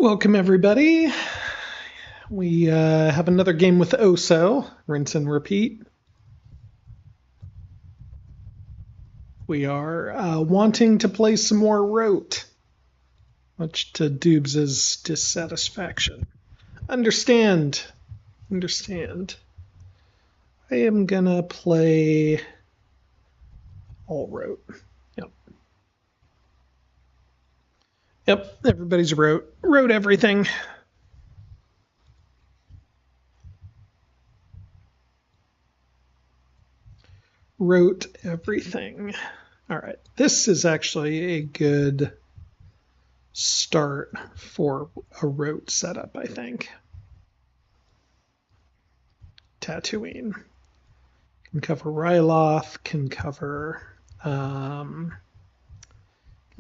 Welcome, everybody. We have another game with OSO, rinse and repeat. We are wanting to play some more ROTE, much to Dubes' dissatisfaction. Understand. I am gonna play all ROTE. Yep, everybody's ROTE everything. ROTE everything. All right, this is actually a good start for a ROTE setup, I think. Tatooine can cover Ryloth, can cover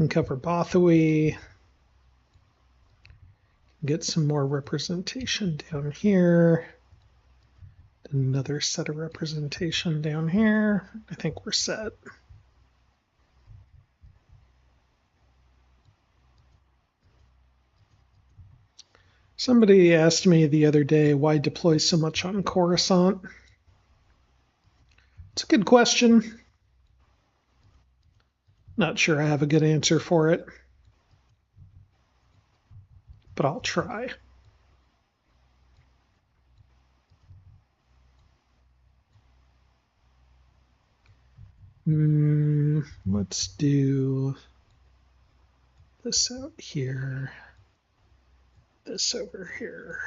Bothui. Get some more representation down here. Another set of representation down here. I think we're set. Somebody asked me the other day why deploy so much on Coruscant. It's a good question. Not sure I have a good answer for it, but I'll try. Let's do this out here, this over here.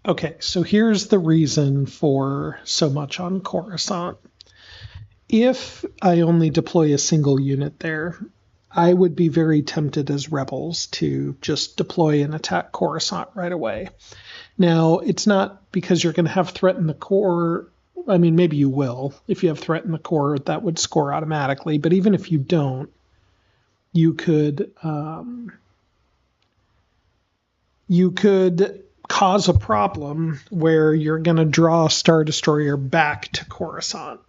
Okay, so here's the reason for so much on Coruscant. If I only deploy a single unit there, I would be very tempted as rebels to just deploy and attack Coruscant right away. Now, it's not because you're going to have threat in the core. I mean, maybe you will. If you have threat in the core, that would score automatically. But even if you don't, you could cause a problem where you're going to draw Star Destroyer back to Coruscant.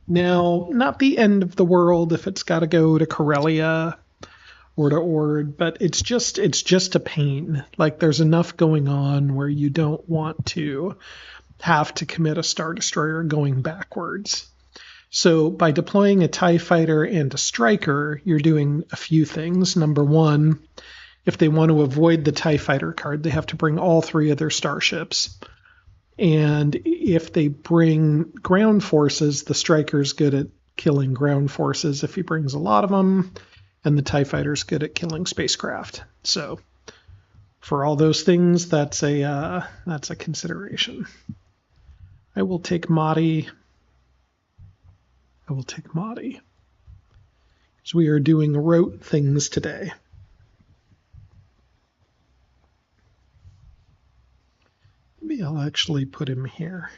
Now, not the end of the world if it's got to go to Corellia or to Ord, but it's just a pain. Like, there's enough going on where you don't want to have to commit a Star Destroyer going backwards. So by deploying a TIE fighter and a striker, you're doing a few things. Number one, if they want to avoid the TIE fighter card, they have to bring all three of their starships. And if they bring ground forces, the striker's good at killing ground forces if he brings a lot of them, and the TIE fighter's good at killing spacecraft. So for all those things, that's a consideration. I will take Mahdi. Because we are doing ROTE things today. Maybe I'll actually put him here.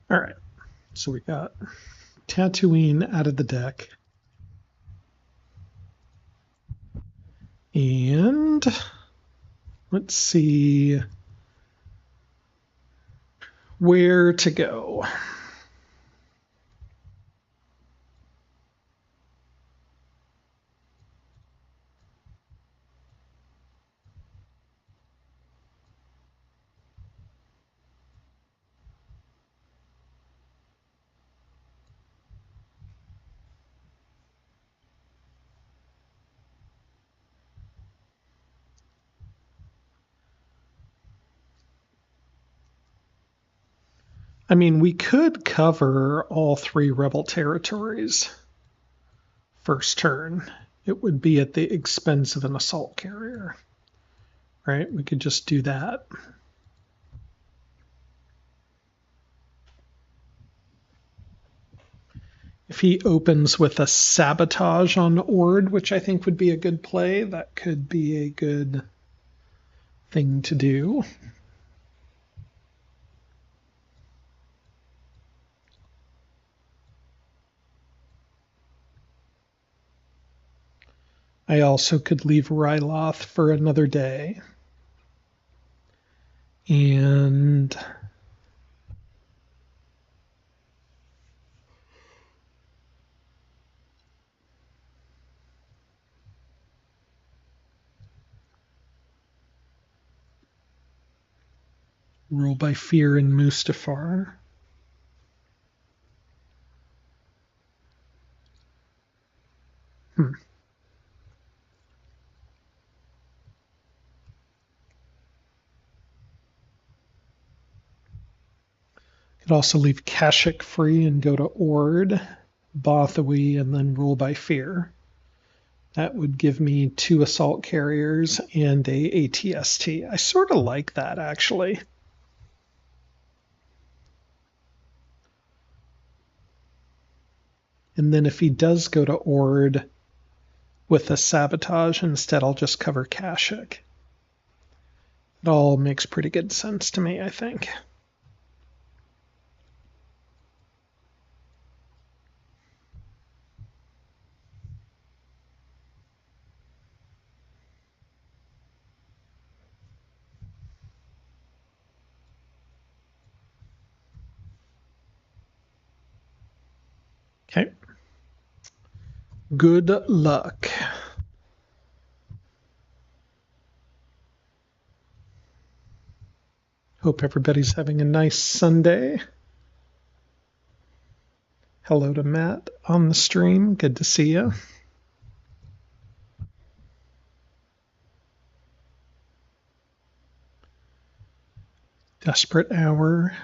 All right, so we got Tatooine out of the deck. And let's see where to go. I mean, we could cover all three rebel territories first turn. It would be at the expense of an assault carrier, right? We could just do that. If he opens with a sabotage on Ord, which I think would be a good play, that could be a good thing to do. I also could leave Ryloth for another day. And rule by fear in Mustafar. Could also leave Kashyyyk free and go to Ord, Bothawi, and then rule by fear. That would give me 2 assault carriers and a ATST. I sort of like that, actually. And then if he does go to Ord with a sabotage, instead I'll just cover Kashyyyk. It all makes pretty good sense to me, I think. Okay. Good luck. Hope everybody's having a nice Sunday. Hello to Matt on the stream. Good to see you. Desperate Hour.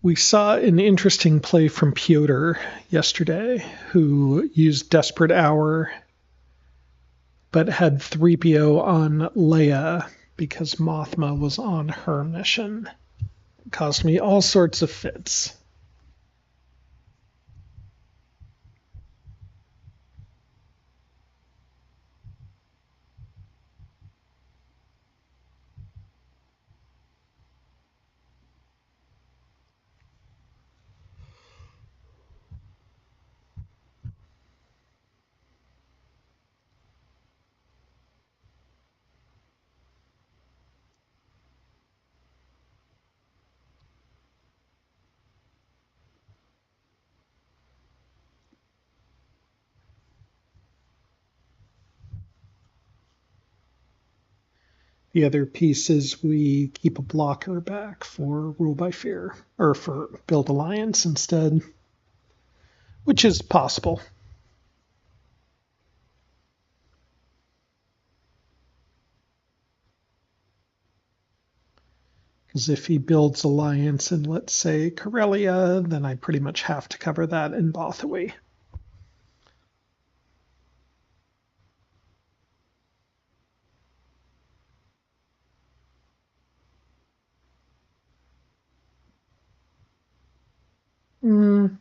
We saw an interesting play from Piotr yesterday, who used Desperate Hour but had 3PO on Leia because Mothma was on her mission. It caused me all sorts of fits. The other piece is we keep a blocker back for Rule by Fear, or for Build Alliance instead, which is possible. Because if he builds Alliance in, let's say, Corellia, then I pretty much have to cover that in Bothawi. Don't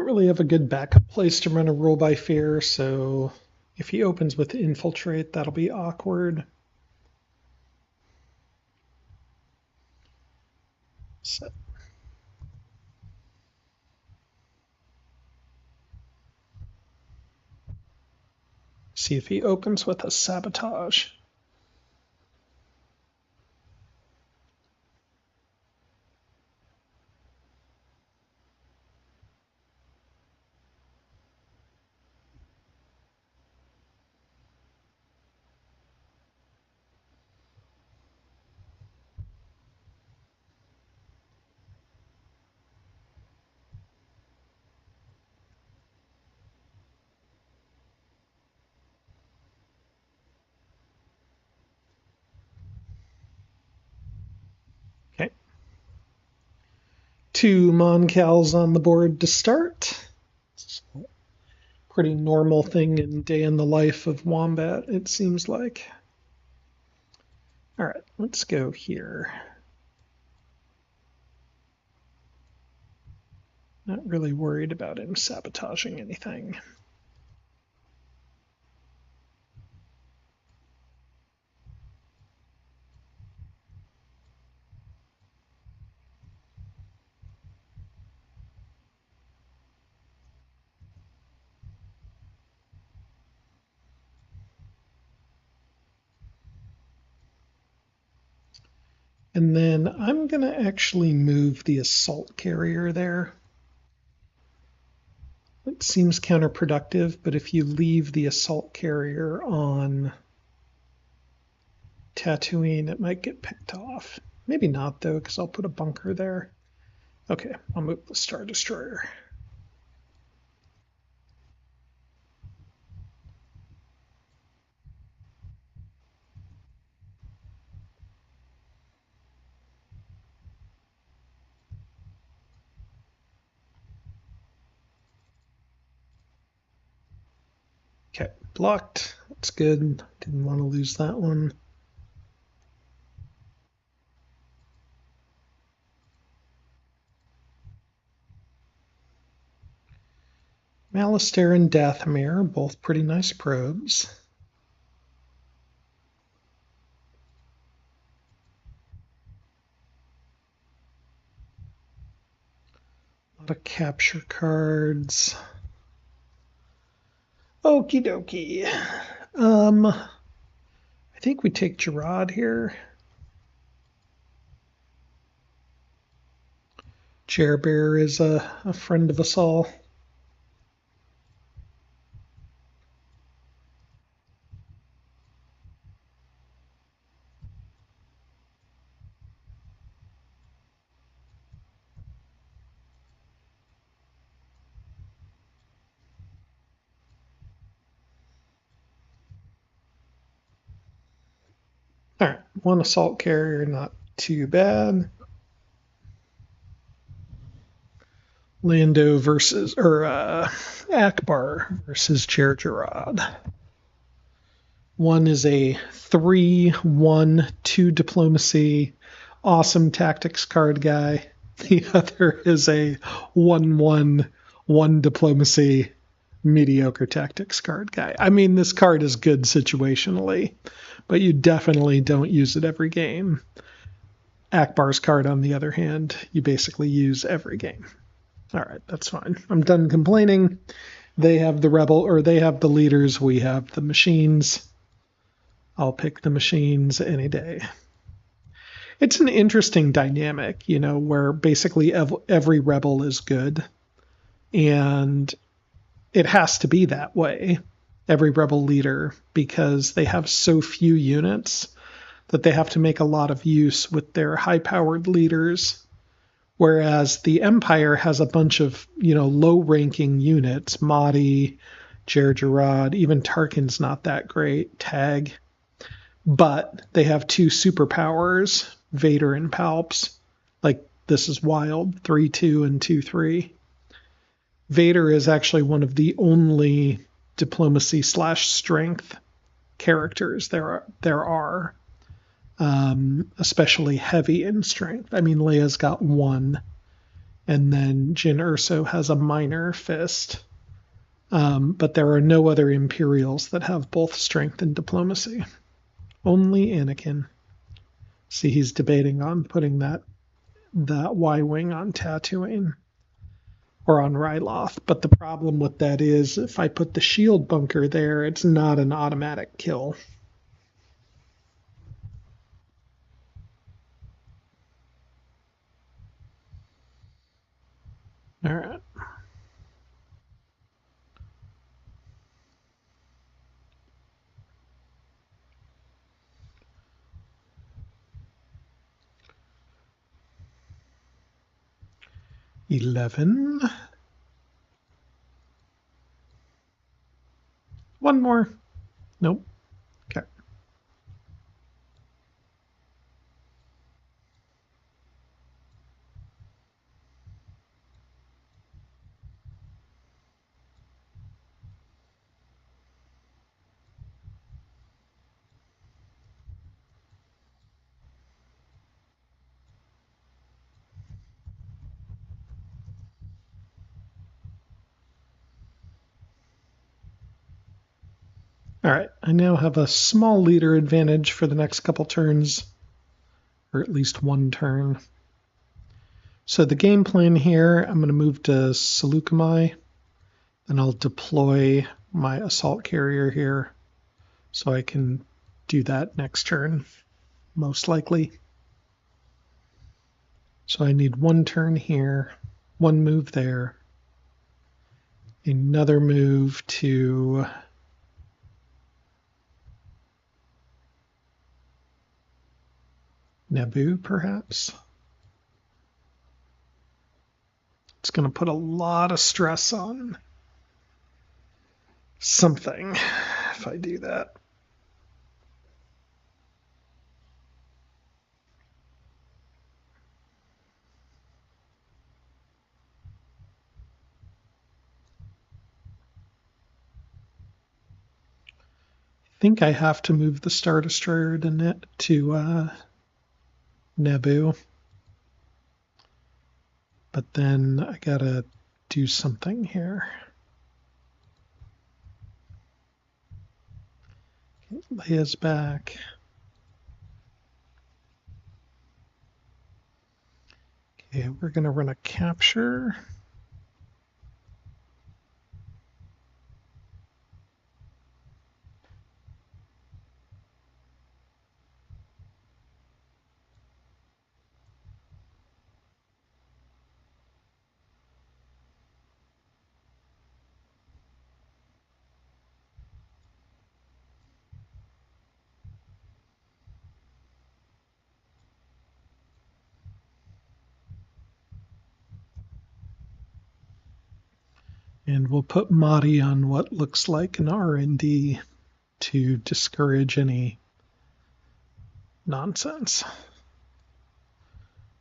really have a good backup place to run a Rule by Fear, so if he opens with Infiltrate, that'll be awkward. So. See if he opens with a Sabotage. Okay. 2 Moncals on the board to start. Pretty normal thing in day in the life of Wombat, it seems like. All right, let's go here. Not really worried about him sabotaging anything. And then I'm going to actually move the assault carrier there. It seems counterproductive, but if you leave the assault carrier on Tatooine, it might get picked off. Maybe not, though, because I'll put a bunker there. Okay, I'll move the Star Destroyer. Okay, blocked. That's good. Didn't want to lose that one. Malastare and Dathomir, both pretty nice probes. A lot of capture cards. Okie dokie. I think we take Gerard here. Chairbearer is a friend of us all. All right, one assault carrier, not too bad. Lando versus, or Akbar versus Chair Gerard. One is a 3-1-2 diplomacy, awesome tactics card guy. The other is a 1-1-1 diplomacy, mediocre tactics card guy. I mean, this card is good situationally, but you definitely don't use it every game. Akbar's card, on the other hand, you basically use every game. All right, that's fine. I'm done complaining. They have the rebel, or they have the leaders. We have the machines. I'll pick the machines any day. It's an interesting dynamic, where basically every rebel is good. And it has to be that way, every rebel leader, because they have so few units that they have to make a lot of use with their high-powered leaders. Whereas the Empire has a bunch of, low-ranking units, Mahdi, Jer Jarrah, even Tarkin's not that great, Tag. But they have two superpowers, Vader and Palps. Like, this is wild, 3-2 and 2-3. Vader is actually one of the only diplomacy/strength characters there are. Especially heavy in strength. I mean, Leia's got one, and then Jyn Erso has a minor fist. But there are no other Imperials that have both strength and diplomacy. Only Anakin. See, he's debating on putting that Y-wing on Tatooine or on Ryloth. But the problem with that is if I put the shield bunker there, it's not an automatic kill. All right. $11. One more. Nope. Okay. All right, I now have a small leader advantage for the next couple turns, or at least one turn. So the game plan here, I'm going to move to Seleucami, and I'll deploy my assault carrier here so I can do that next turn, most likely. So I need one turn here, one move there, another move to Naboo, perhaps. It's going to put a lot of stress on something if I do that. I think I have to move the Star Destroyer to Naboo. But then I gotta do something here. Leia's back. Okay, we're gonna run a capture. And we'll put Mahdi on what looks like an R&D to discourage any nonsense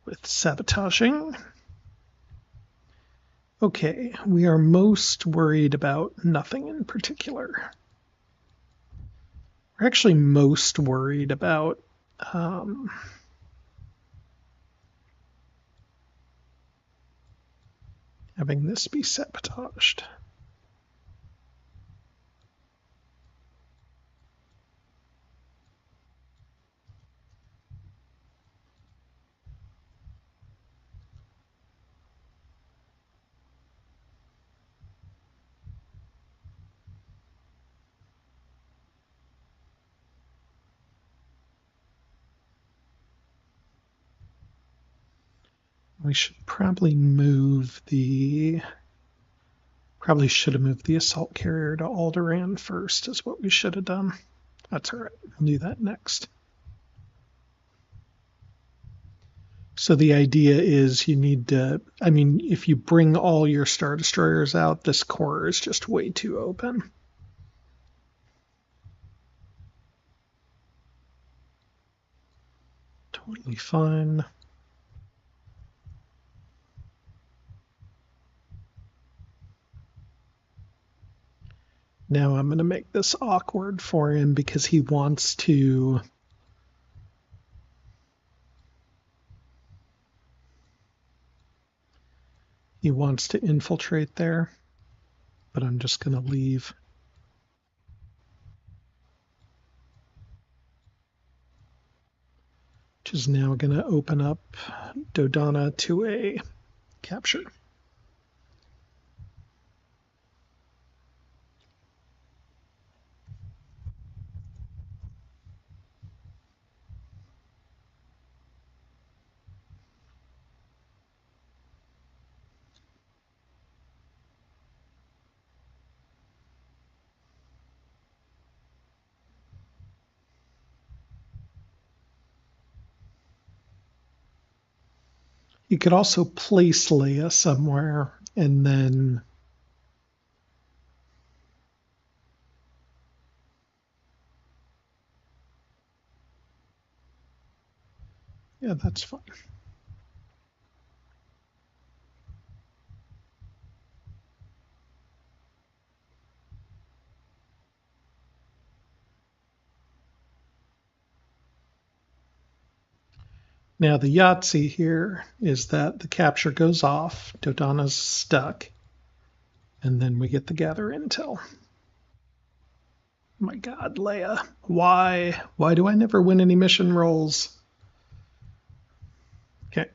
with sabotaging. Okay, we are most worried about nothing in particular. We're actually most worried about having this be sabotaged. We should probably probably should have moved the assault carrier to Alderaan first, is what we should have done. That's all right. We'll do that next. So the idea is you need to, I mean, if you bring all your Star Destroyers out, this core is just way too open. Totally fine. Now I'm going to make this awkward for him because he wants to infiltrate there, but I'm just going to leave. Which is now going to open up Dodonna to a capture. You could also place Leia somewhere and then yeah, that's fine. Now the Yahtzee here is that the capture goes off, Dodonna's stuck, and then we get the gather intel. My God, Leia. Why? Why do I never win any mission rolls? Okay.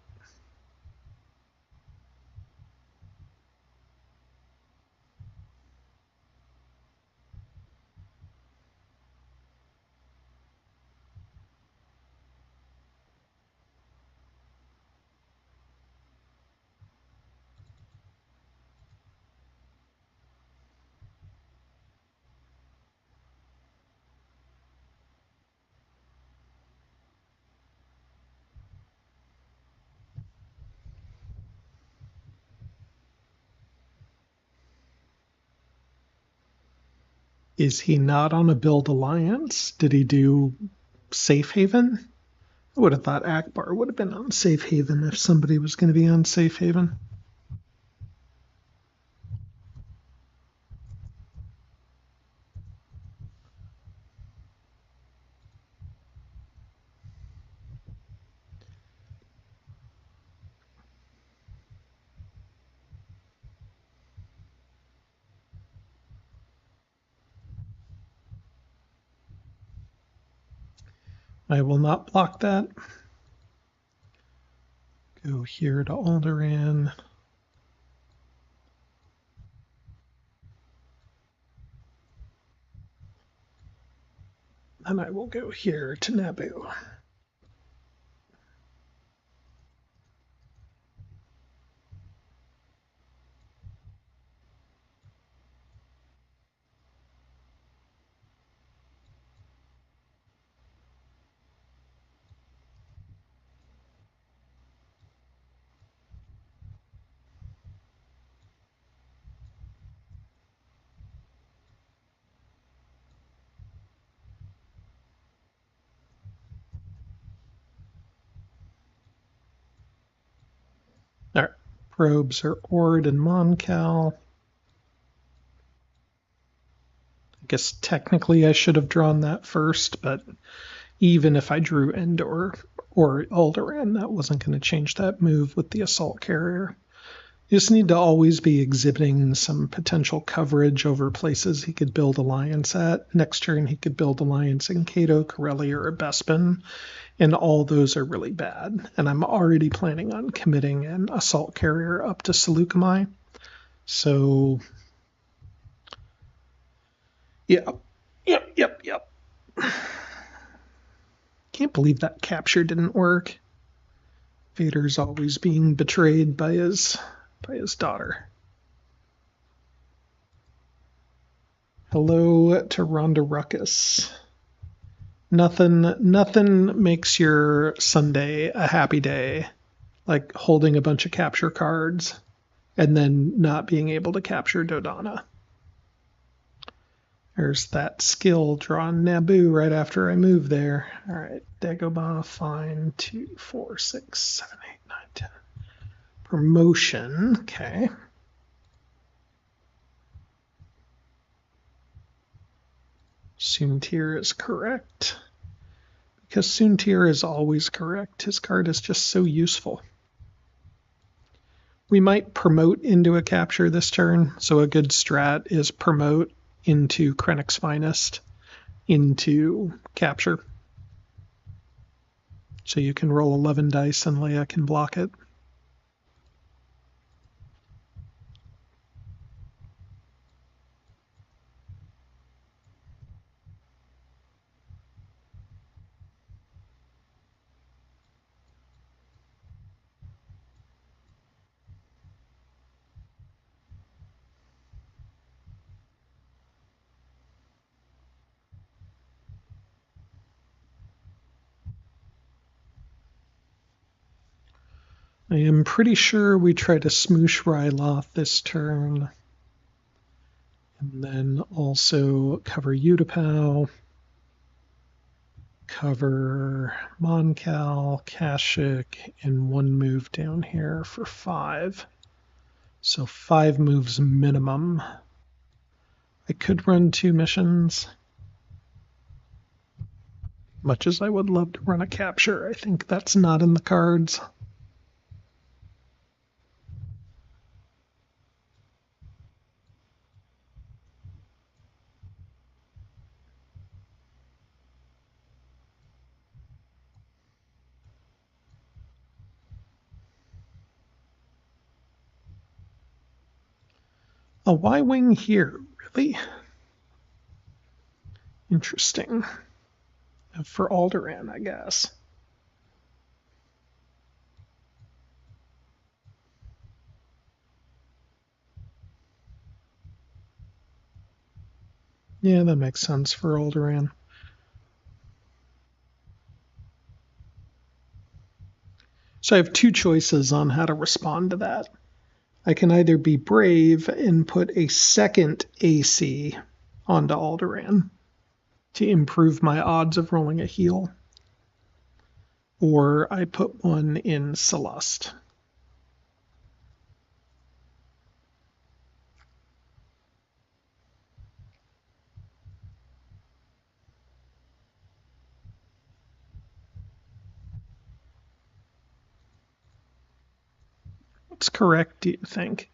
Is he not on a build alliance? Did he do Safe Haven? I would have thought Akbar would have been on Safe Haven if somebody was going to be on Safe Haven. I will not block that. Go here to Alderaan. And I will go here to Naboo. All right. Probes are Ord and Moncal. I guess technically I should have drawn that first, but even if I drew Endor or Alderaan, that wasn't going to change that move with the assault carrier. You just need to always be exhibiting some potential coverage over places he could build alliance at. Next turn, he could build alliance in Cato, Corellia, or Bespin, and all those are really bad. And I'm already planning on committing an assault carrier up to Seleucami. So, yeah. Yep. Can't believe that capture didn't work. Vader's always being betrayed by his daughter. Hello to Rhonda Ruckus. Nothing makes your Sunday a happy day like holding a bunch of capture cards and then not being able to capture Dodonna. There's that skill drawn Naboo right after I move there. All right, Dagobah, fine. 2, 4, 6, 7, 8, 9, 10. Promotion, okay. Soontir is correct. Because Soontir is always correct. His card is just so useful. We might promote into a capture this turn. So a good strat is promote into Krennic's Finest into capture. So you can roll 11 dice and Leia can block it. I am pretty sure we try to smoosh Ryloth this turn. And then also cover Utapau, cover Moncal, Kashyyyk, and one move down here for 5. So 5 moves minimum. I could run 2 missions. Much as I would love to run a capture, I think that's not in the cards. A Y-wing here, really? Interesting. For Alderaan, I guess. Yeah, that makes sense for Alderaan. So I have two choices on how to respond to that. I can either be brave and put a second AC onto Alderaan to improve my odds of rolling a heal, or I put one in Celeste. What's correct, do you think?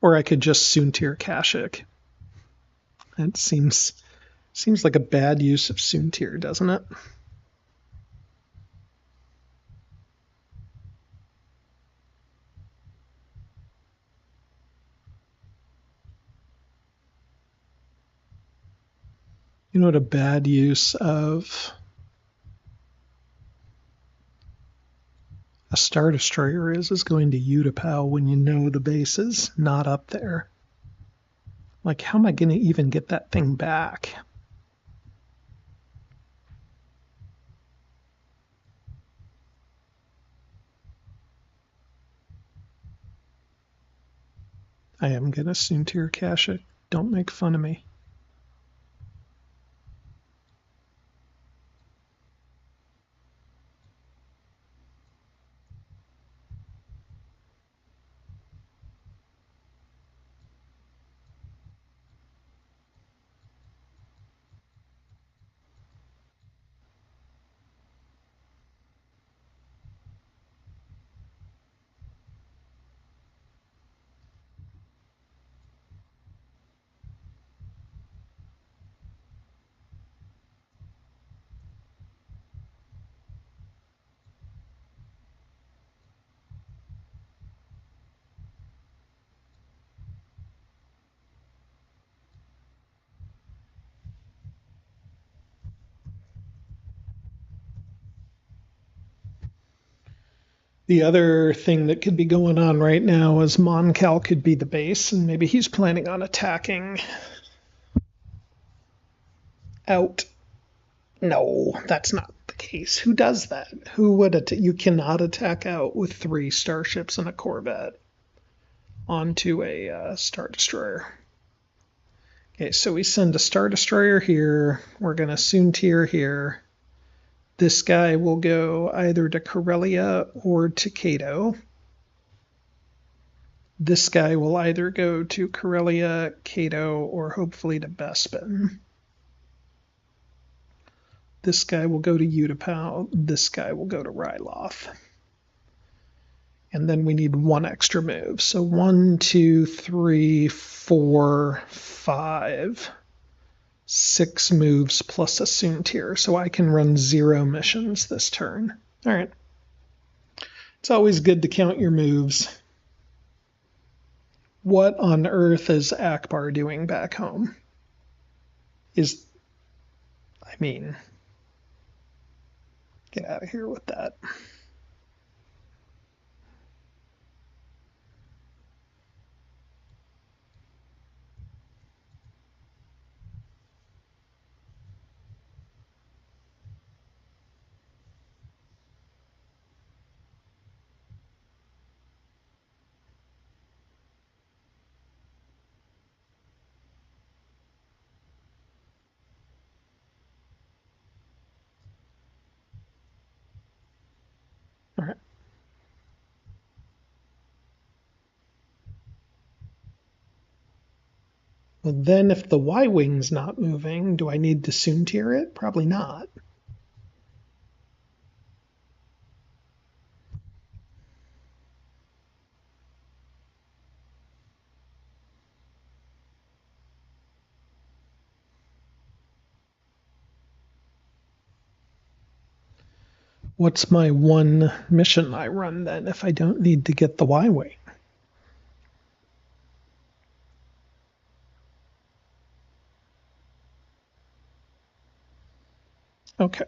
Or I could just Soontir Kashyyyk. That seems like a bad use of Soontir, doesn't it? You know what a bad use of a Star Destroyer is going to Utapau when you know the base is not up there. Like, how am I going to even get that thing back? I am going to Soontir Kashyyyk. Don't make fun of me. The other thing that could be going on right now is Moncal could be the base, and maybe he's planning on attacking out. No, that's not the case. Who does that? Who would you cannot attack out with 3 starships and a Corvette onto a Star Destroyer. Okay, so we send a Star Destroyer here. We're going to Soontir here. This guy will go either to Corellia or to Cato. This guy will either go to Corellia, Cato, or hopefully to Bespin. This guy will go to Utapau. This guy will go to Ryloth. And then we need 1 extra move. So 1, 2, 3, 4, 5, 6 moves plus a Soontir. So I can run 0 missions this turn. All right. It's always good to count your moves. What on earth is Akbar doing back home? Get out of here with that. All right. Well, then if the Y-wing's not moving, do I need to Soontir it? Probably not. What's my 1 mission I run then if I don't need to get the Y-wing? Okay.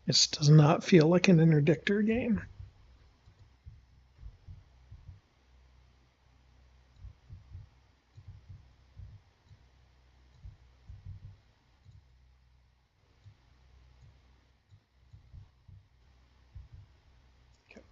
This does not feel like an interdictor game. Okay.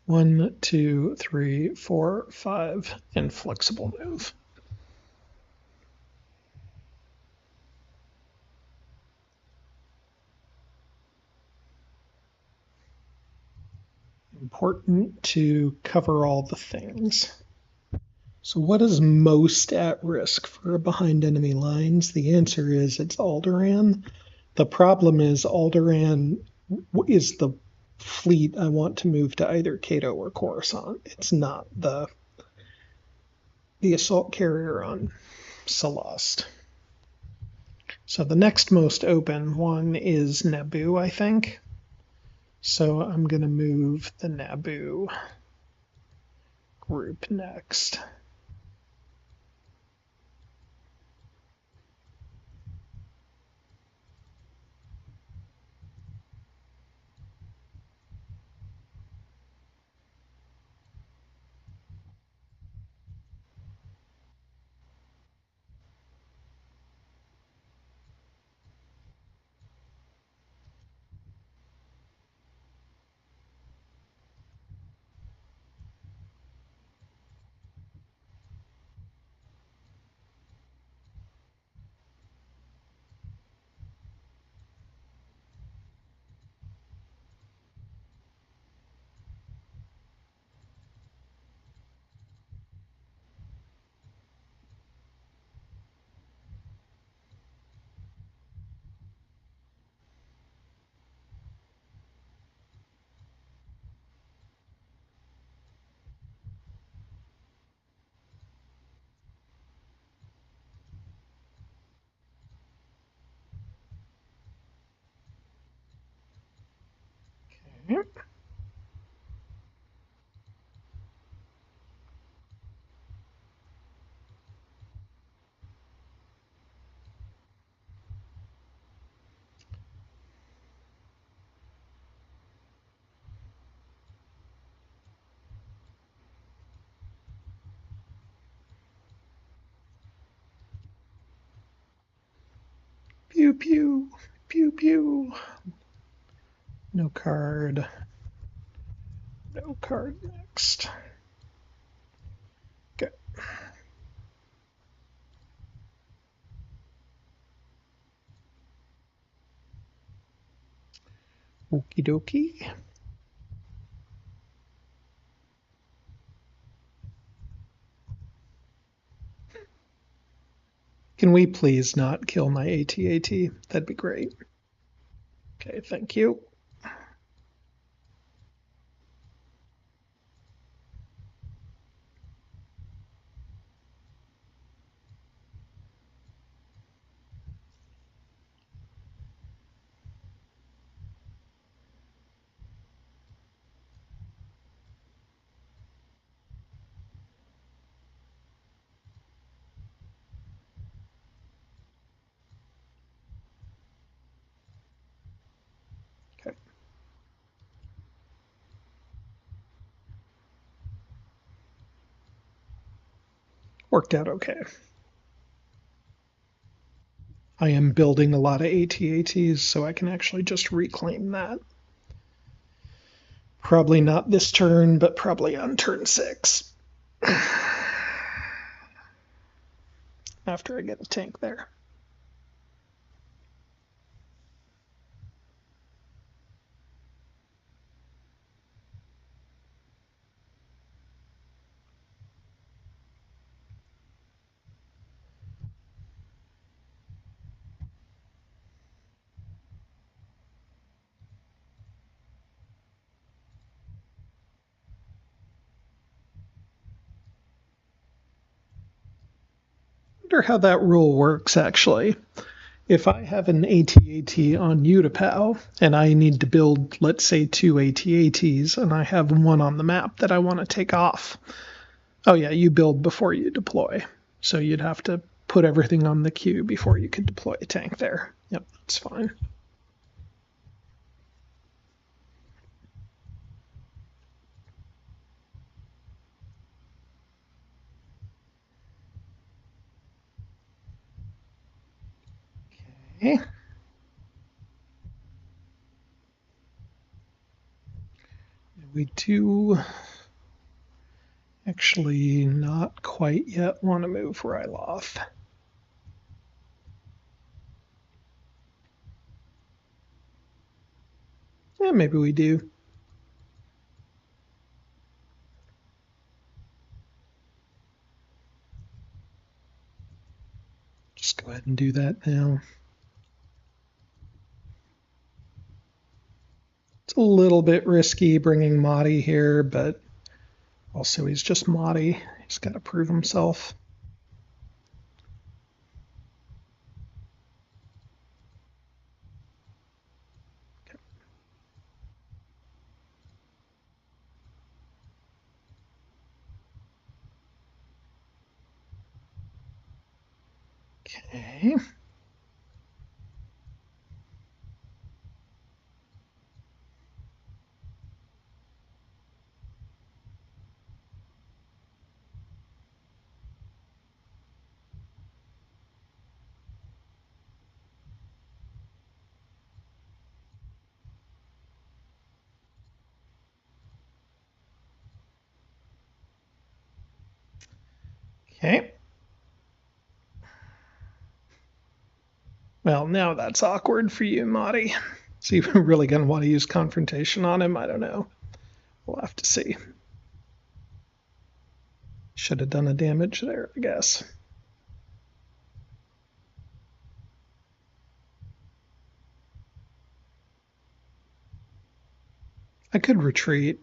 One, two, three, four, five, and flexible move. Important to cover all the things. So what is most at risk for behind enemy lines? The answer is it's Alderaan. The problem is Alderaan is the fleet I want to move to either Cato or Coruscant. It's not the assault carrier on Celeste. So the next most open one is Naboo, I think. So I'm going to move the Naboo group next. Okay. Pew pew, pew pew. No card. No card next. Okay. Okie dokie. Can we please not kill my AT-AT? That'd be great. Okay, thank you. Okay. Worked out okay. I am building a lot of AT-ATs, so I can actually just reclaim that. Probably not this turn, but probably on turn 6. after I get a tank there. I wonder how that rule works actually. If I have an AT-AT on UTPOW and I need to build, let's say, 2 AT-ATs, and I have one on the map that I want to take off. Oh yeah, you build before you deploy. So you'd have to put everything on the queue before you could deploy a tank there. Yep, that's fine. Okay. We do actually not quite yet want to move Ryloth. Yeah, maybe we do. Just go ahead and do that now. It's a little bit risky bringing Mahdi here, but also he's just Mahdi. He's got to prove himself. Okay. Okay. Well, now that's awkward for you, Mahdi. Is he really going to want to use confrontation on him? I don't know. We'll have to see. Should have done a damage there, I guess. I could retreat.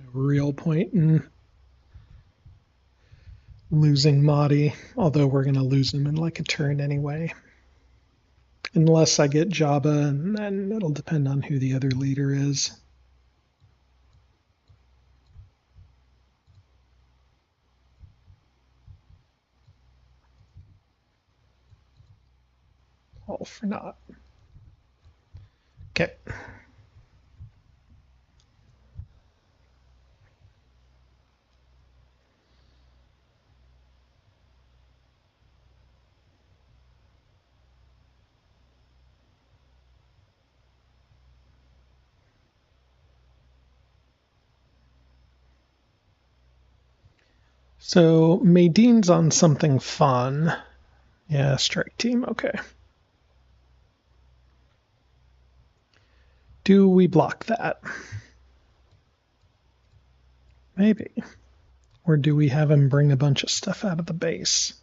No real point in losing Mahdi, although we're going to lose him in like a turn anyway. Unless I get Jabba, and then it'll depend on who the other leader is. All for naught. Okay. So Maydine's on something fun. Yeah, strike team. Okay. Do we block that? Maybe. Or do we have him bring a bunch of stuff out of the base?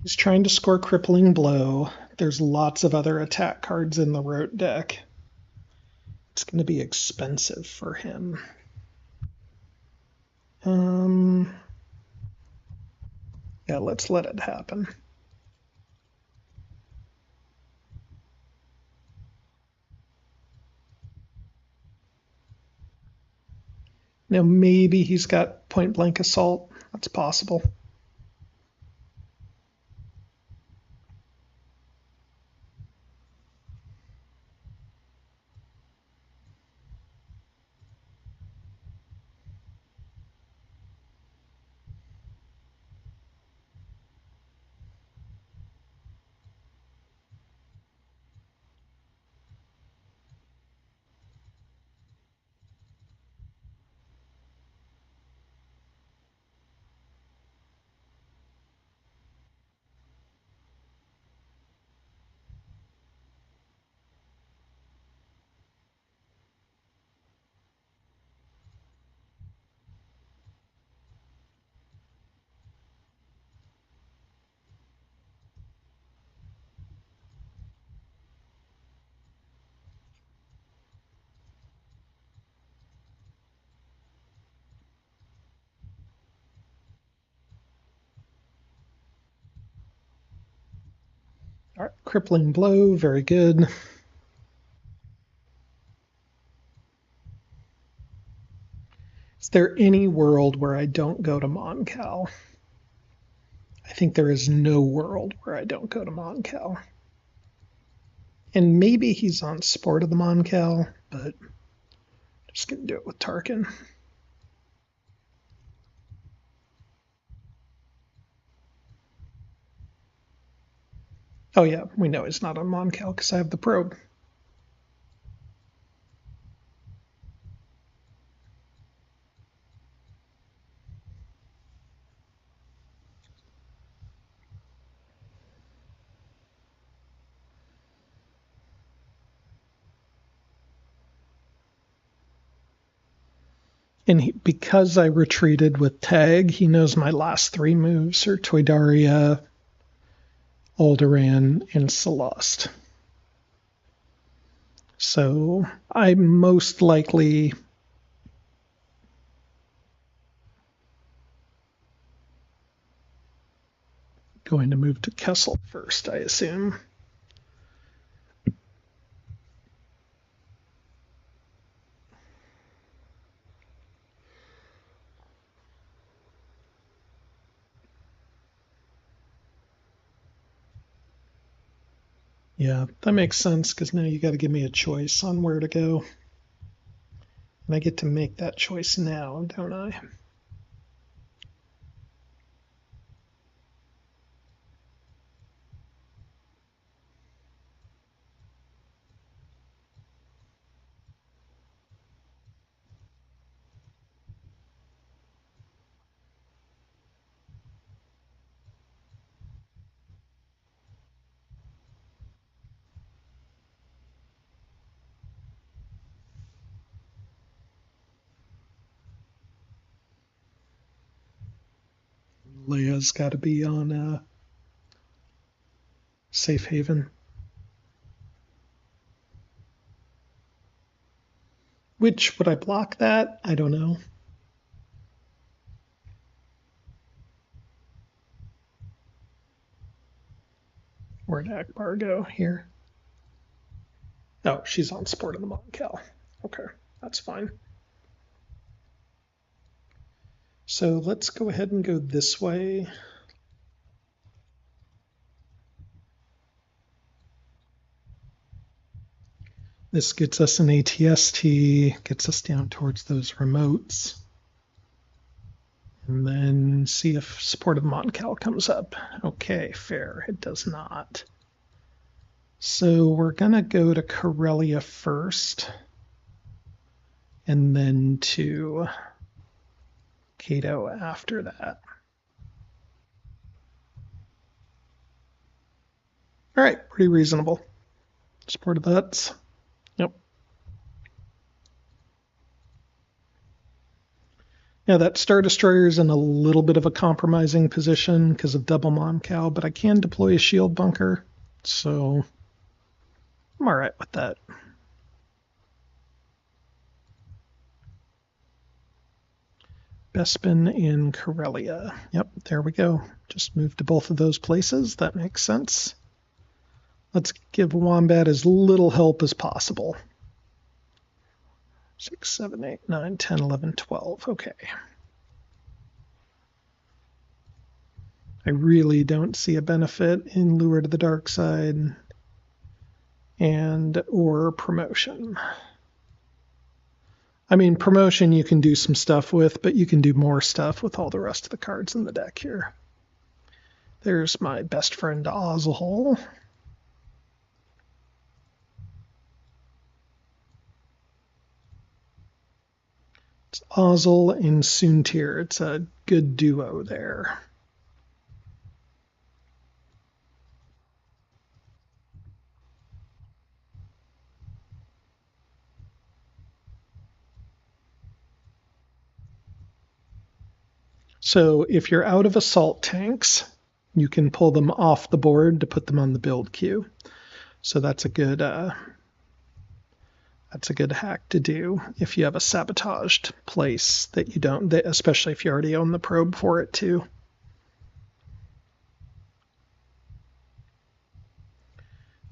He's trying to score Crippling Blow. There's lots of other attack cards in the ROTE deck. It's going to be expensive for him. Yeah, let's let it happen. Now, maybe he's got point blank assault. That's possible. All right, crippling blow, very good. Is there any world where I don't go to Moncal? I think there is no world where I don't go to Moncal. And maybe he's on Sport of the Moncal, but I'm just going to do it with Tarkin. Oh, yeah, we know he's not on Moncal because I have the probe. And because I retreated with Tag, he knows my last three moves are Toydaria, Alderaan, and Celeste. So I'm most likely going to move to Kessel first, I assume. Yeah, that makes sense because now you got to give me a choice on where to go. And I get to make that choice now, don't I? Leia's got to be on Safe Haven. Which, would I block that? I don't know. Where'd Akbar go? Here. Oh, she's on Sport of the Moncal. Okay, that's fine. So let's go ahead and go this way. This gets us an ATST, gets us down towards those remotes. And then see if Support of Moncal comes up. Okay, fair. It does not. So we're going to go to Corellia first. And then to Cato after that. All right, pretty reasonable. Support of butts. Yep. Yeah, that Star Destroyer is in a little bit of a compromising position because of double Moncal, but I can deploy a shield bunker, so I'm all right with that. Bespin in Karelia. Yep, there we go. Just moved to both of those places. That makes sense. Let's give Wombat as little help as possible. 6, 7, 8, 9, 10, 11, 12. Okay. I really don't see a benefit in Lure to the Dark Side and or Promotion. I mean, Promotion you can do some stuff with, but you can do more stuff with all the rest of the cards in the deck here. There's my best friend Ozhol. It's Ozhol and Soontir. It's a good duo there. So if you're out of assault tanks, you can pull them off the board to put them on the build queue. So that's a good hack to do if you have a sabotaged place that you don't, especially if you already own the probe for it too.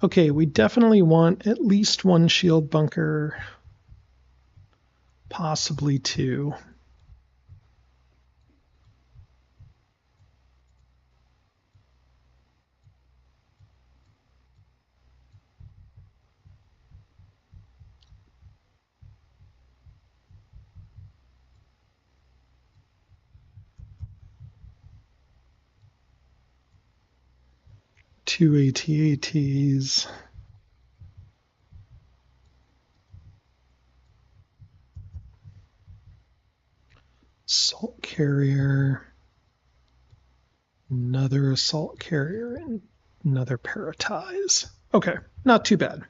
Okay, we definitely want at least one shield bunker, possibly two. Two AT-ATs. Assault carrier. Another assault carrier and another Paratize. Okay, not too bad.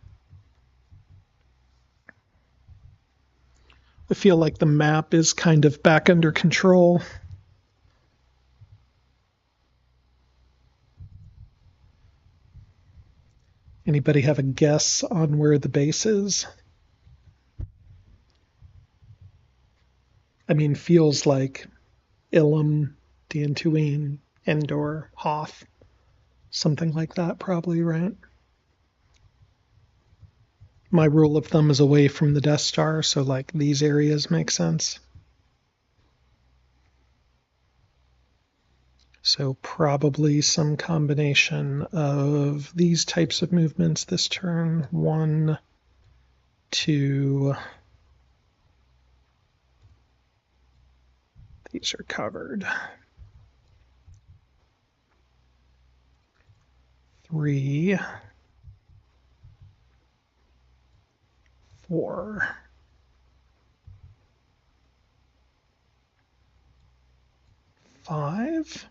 I feel like the map is kind of back under control. Anybody have a guess on where the base is? I mean, feels like Ilum, Dantooine, Endor, Hoth, something like that probably, right? My rule of thumb is away from the Death Star, so like these areas make sense. So probably some combination of these types of movements this turn. 1, 2. These are covered. 3, 4. 5.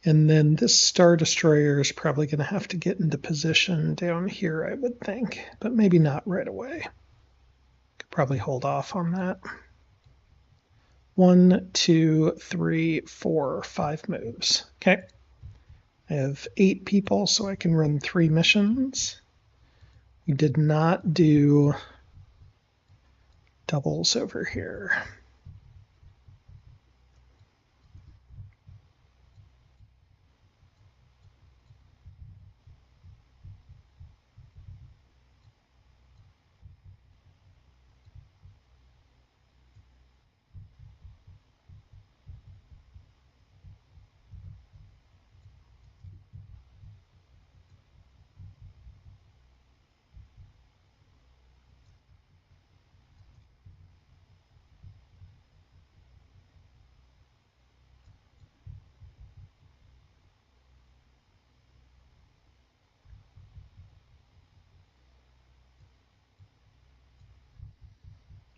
And then this Star Destroyer is probably going to have to get into position down here, I would think, but maybe not right away. Could probably hold off on that. 1, 2, 3, 4, 5 moves. Okay. I have 8 people, so I can run 3 missions. We did not do doubles over here.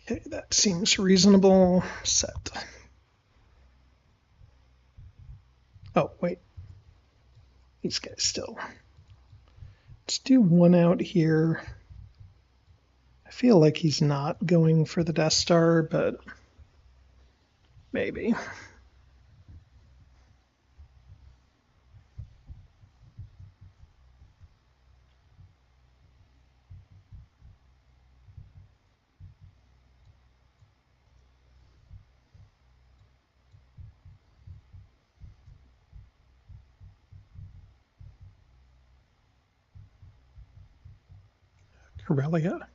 Okay, that seems reasonable. Set. Oh, wait. These guys still. Let's do one out here. I feel like he's not going for the Death Star, but maybe. Aurelia.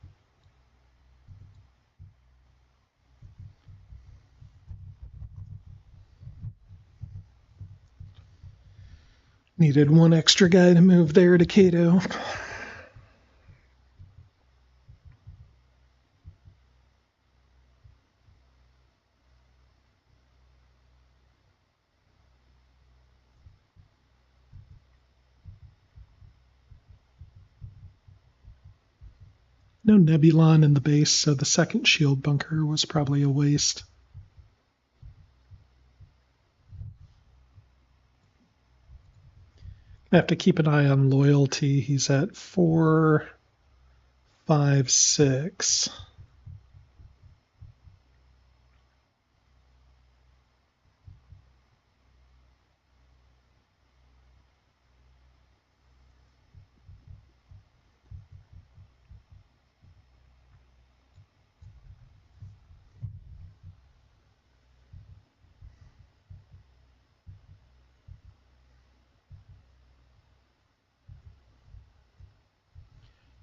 Needed one extra guy to move there to Cato. No Nebulon in the base, so the second shield bunker was probably a waste. I have to keep an eye on loyalty. He's at 4, 5, 6.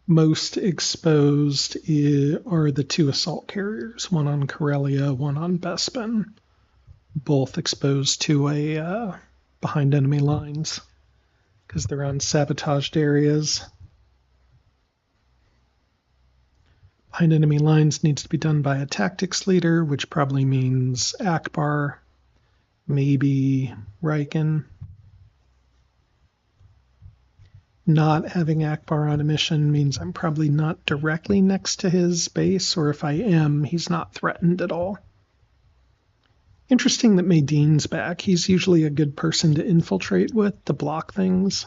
Most exposed are the 2 assault carriers, one on Corellia, one on Bespin, both exposed to a behind enemy lines because they're on sabotaged areas. Behind enemy lines needs to be done by a tactics leader, which probably means Akbar, maybe Riken. Not having Akbar on a mission means I'm probably not directly next to his base, or if I am, he's not threatened at all. Interesting that Maydine's back. He's usually a good person to infiltrate with, to block things.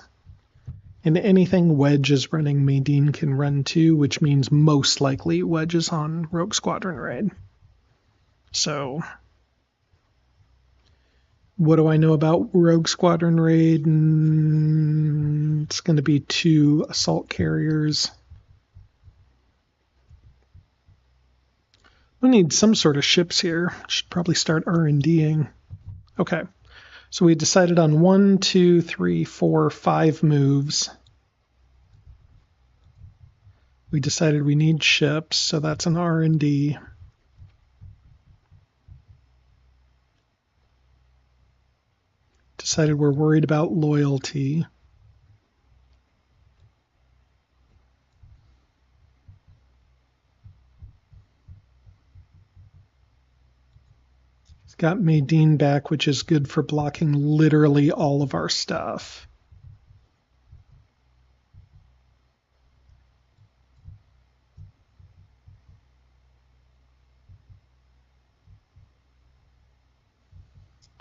And anything Wedge is running, Maydine can run too, which means most likely Wedge is on Rogue Squadron raid. So what do I know about Rogue Squadron raid? It's going to be 2 assault carriers. We need some sort of ships here. Should probably start R&Ding. Okay, so we decided on 1, 2, 3, 4, 5 moves. We decided we need ships, so that's an R&D. Decided we're worried about loyalty. He's got Maydine back, which is good for blocking literally all of our stuff.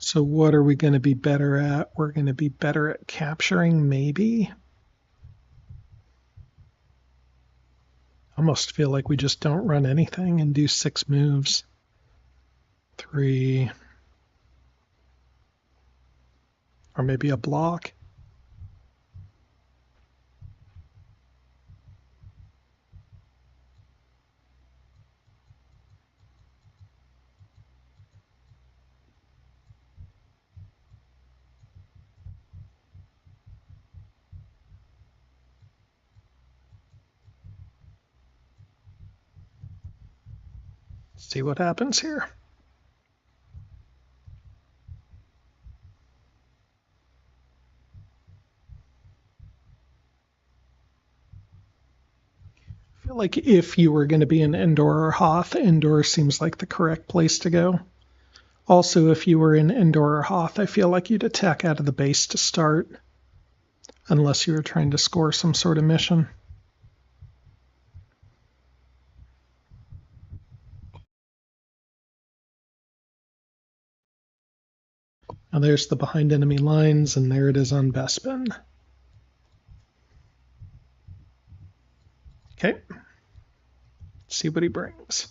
So what are we going to be better at? We're going to be better at capturing, maybe. I almost feel like we just don't run anything and do 6 moves. 3. Or maybe a block. See what happens here. I feel like if you were going to be in Endor or Hoth, Endor seems like the correct place to go. Also, if you were in Endor or Hoth, I feel like you'd attack out of the base to start, unless you were trying to score some sort of mission. Now there's the behind enemy lines, and there it is on Bespin. Okay. See what he brings.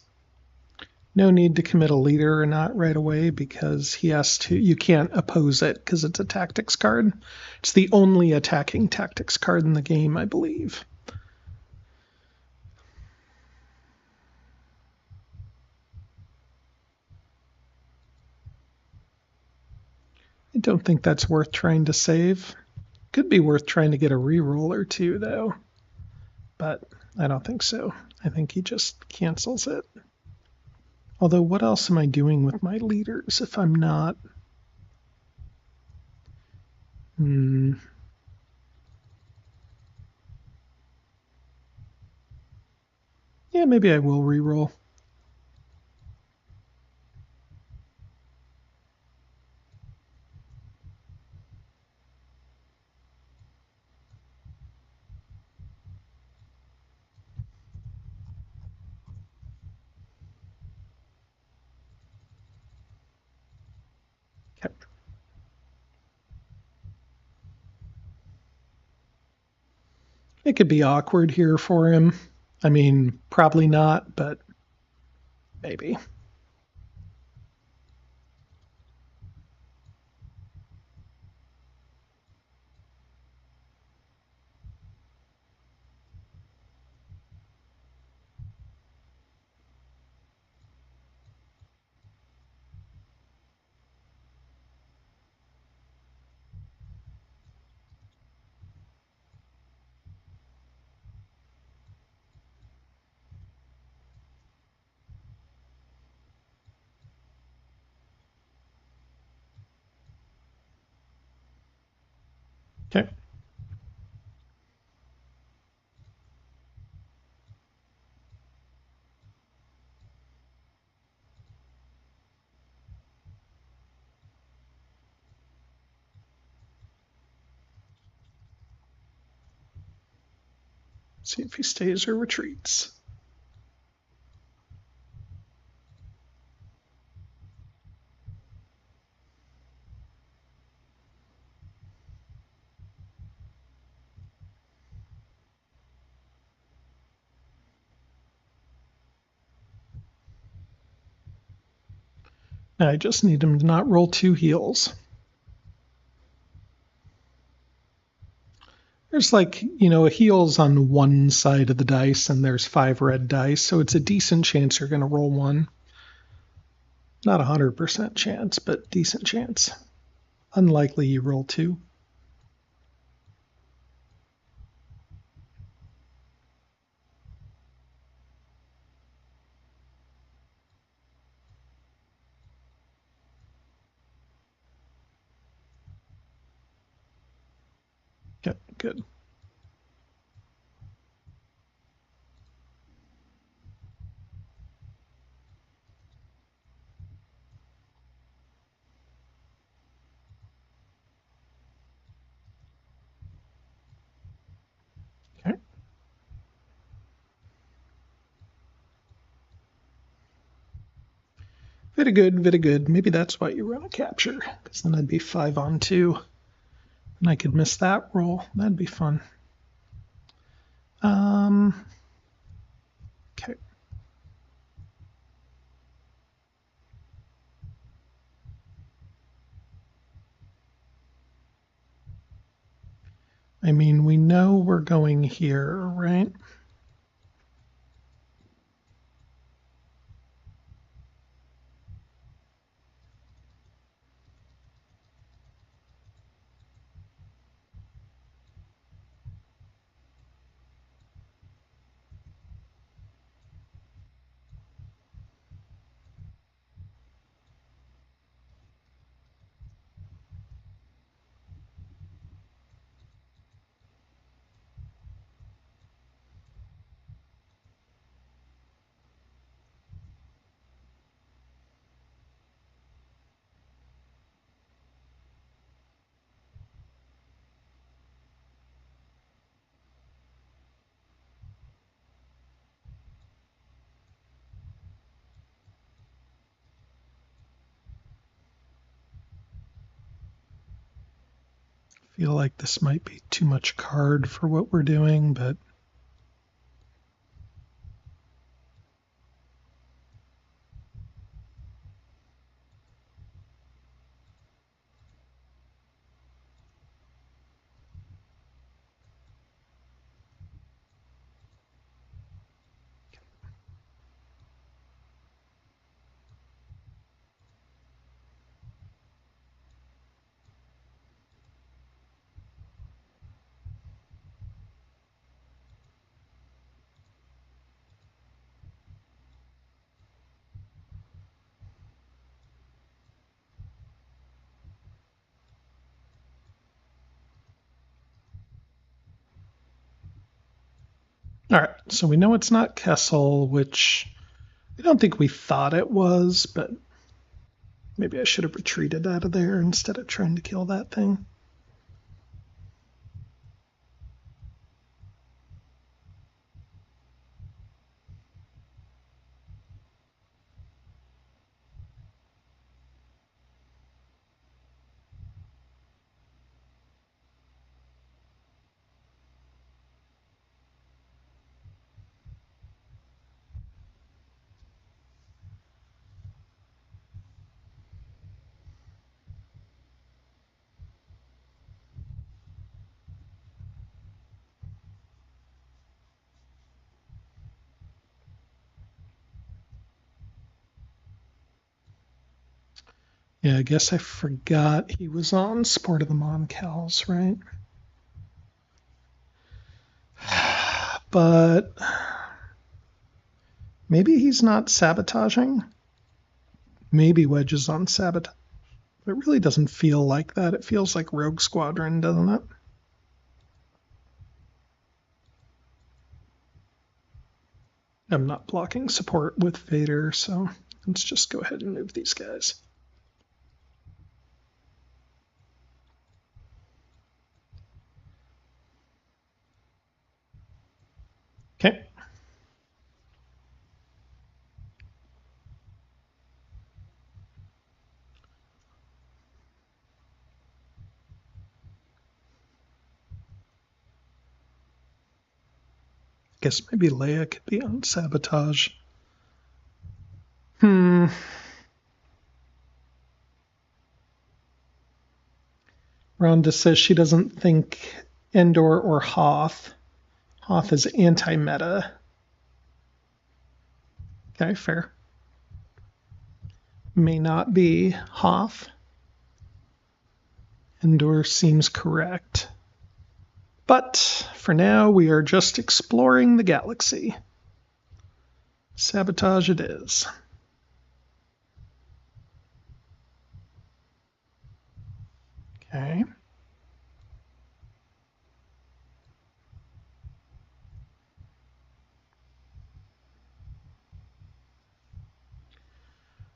No need to commit a leader or not right away because he has to. You can't oppose it because it's a tactics card. It's the only attacking tactics card in the game, I believe. I don't think that's worth trying to save. Could be worth trying to get a reroll or 2, though. But I don't think so. I think he just cancels it. Although, what else am I doing with my leaders if I'm not? Yeah, maybe I will reroll. Okay. It could be awkward here for him. I mean, probably not, but maybe. Okay. See if he stays or retreats. I just need him to not roll 2 heals. There's like, a heal's on one side of the dice and there's 5 red dice, so it's a decent chance you're going to roll 1. Not a 100% chance, but decent chance. Unlikely you roll 2. Yep, good. Okay. Very good, very good. Maybe that's why you run a capture, because then I'd be 5 on 2. And I could miss that roll. That'd be fun. Okay. I mean, we know we're going here, right? Feel like this might be too much card for what we're doing, but So we know it's not Kessel, which I don't think we thought it was, but maybe I should have retreated out of there instead of trying to kill that thing. Yeah, I guess I forgot he was on Sport of the Moncals, right? But maybe he's not sabotaging. Maybe Wedge is on sabotage. It really doesn't feel like that. It feels like Rogue Squadron, doesn't it? I'm not blocking support with Vader, so let's just go ahead and move these guys. Okay. Guess maybe Leia could be on sabotage. Rhonda says she doesn't think Endor or Hoth. Hoth is anti-meta. Okay, fair. May not be Hoth. Endor seems correct. But for now, we are just exploring the galaxy. Sabotage it is. Okay.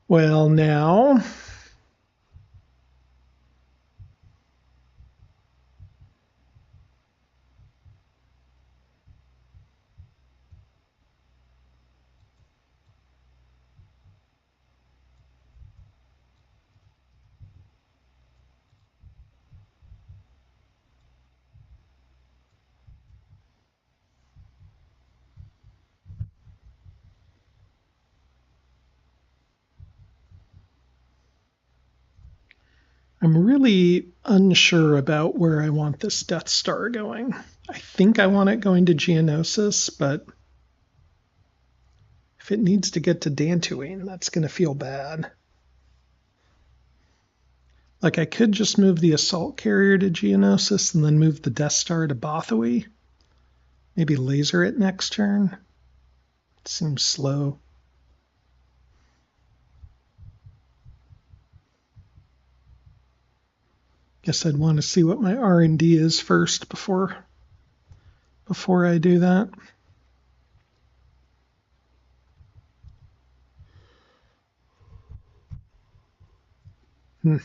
Well, now I'm really unsure about where I want this Death Star going. I think I want it going to Geonosis, but if it needs to get to Dantooine, that's going to feel bad. Like, I could just move the assault carrier to Geonosis and then move the Death Star to Bothawi. Maybe laser it next turn. It seems slow. Guess I'd want to see what my R&D is first before I do that. Hmm.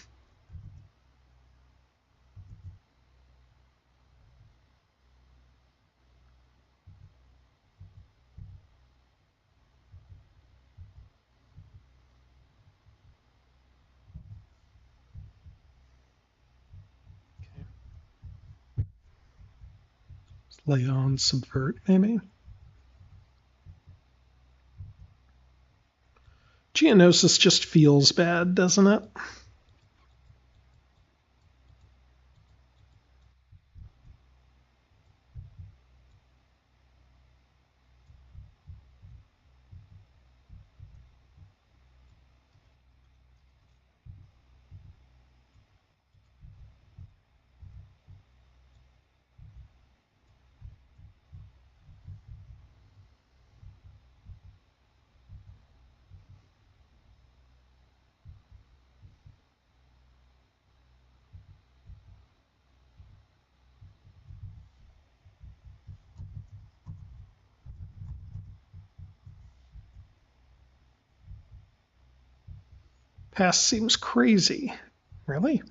Lay on subvert, maybe. Geonosis just feels bad, doesn't it? Pass seems crazy. Really?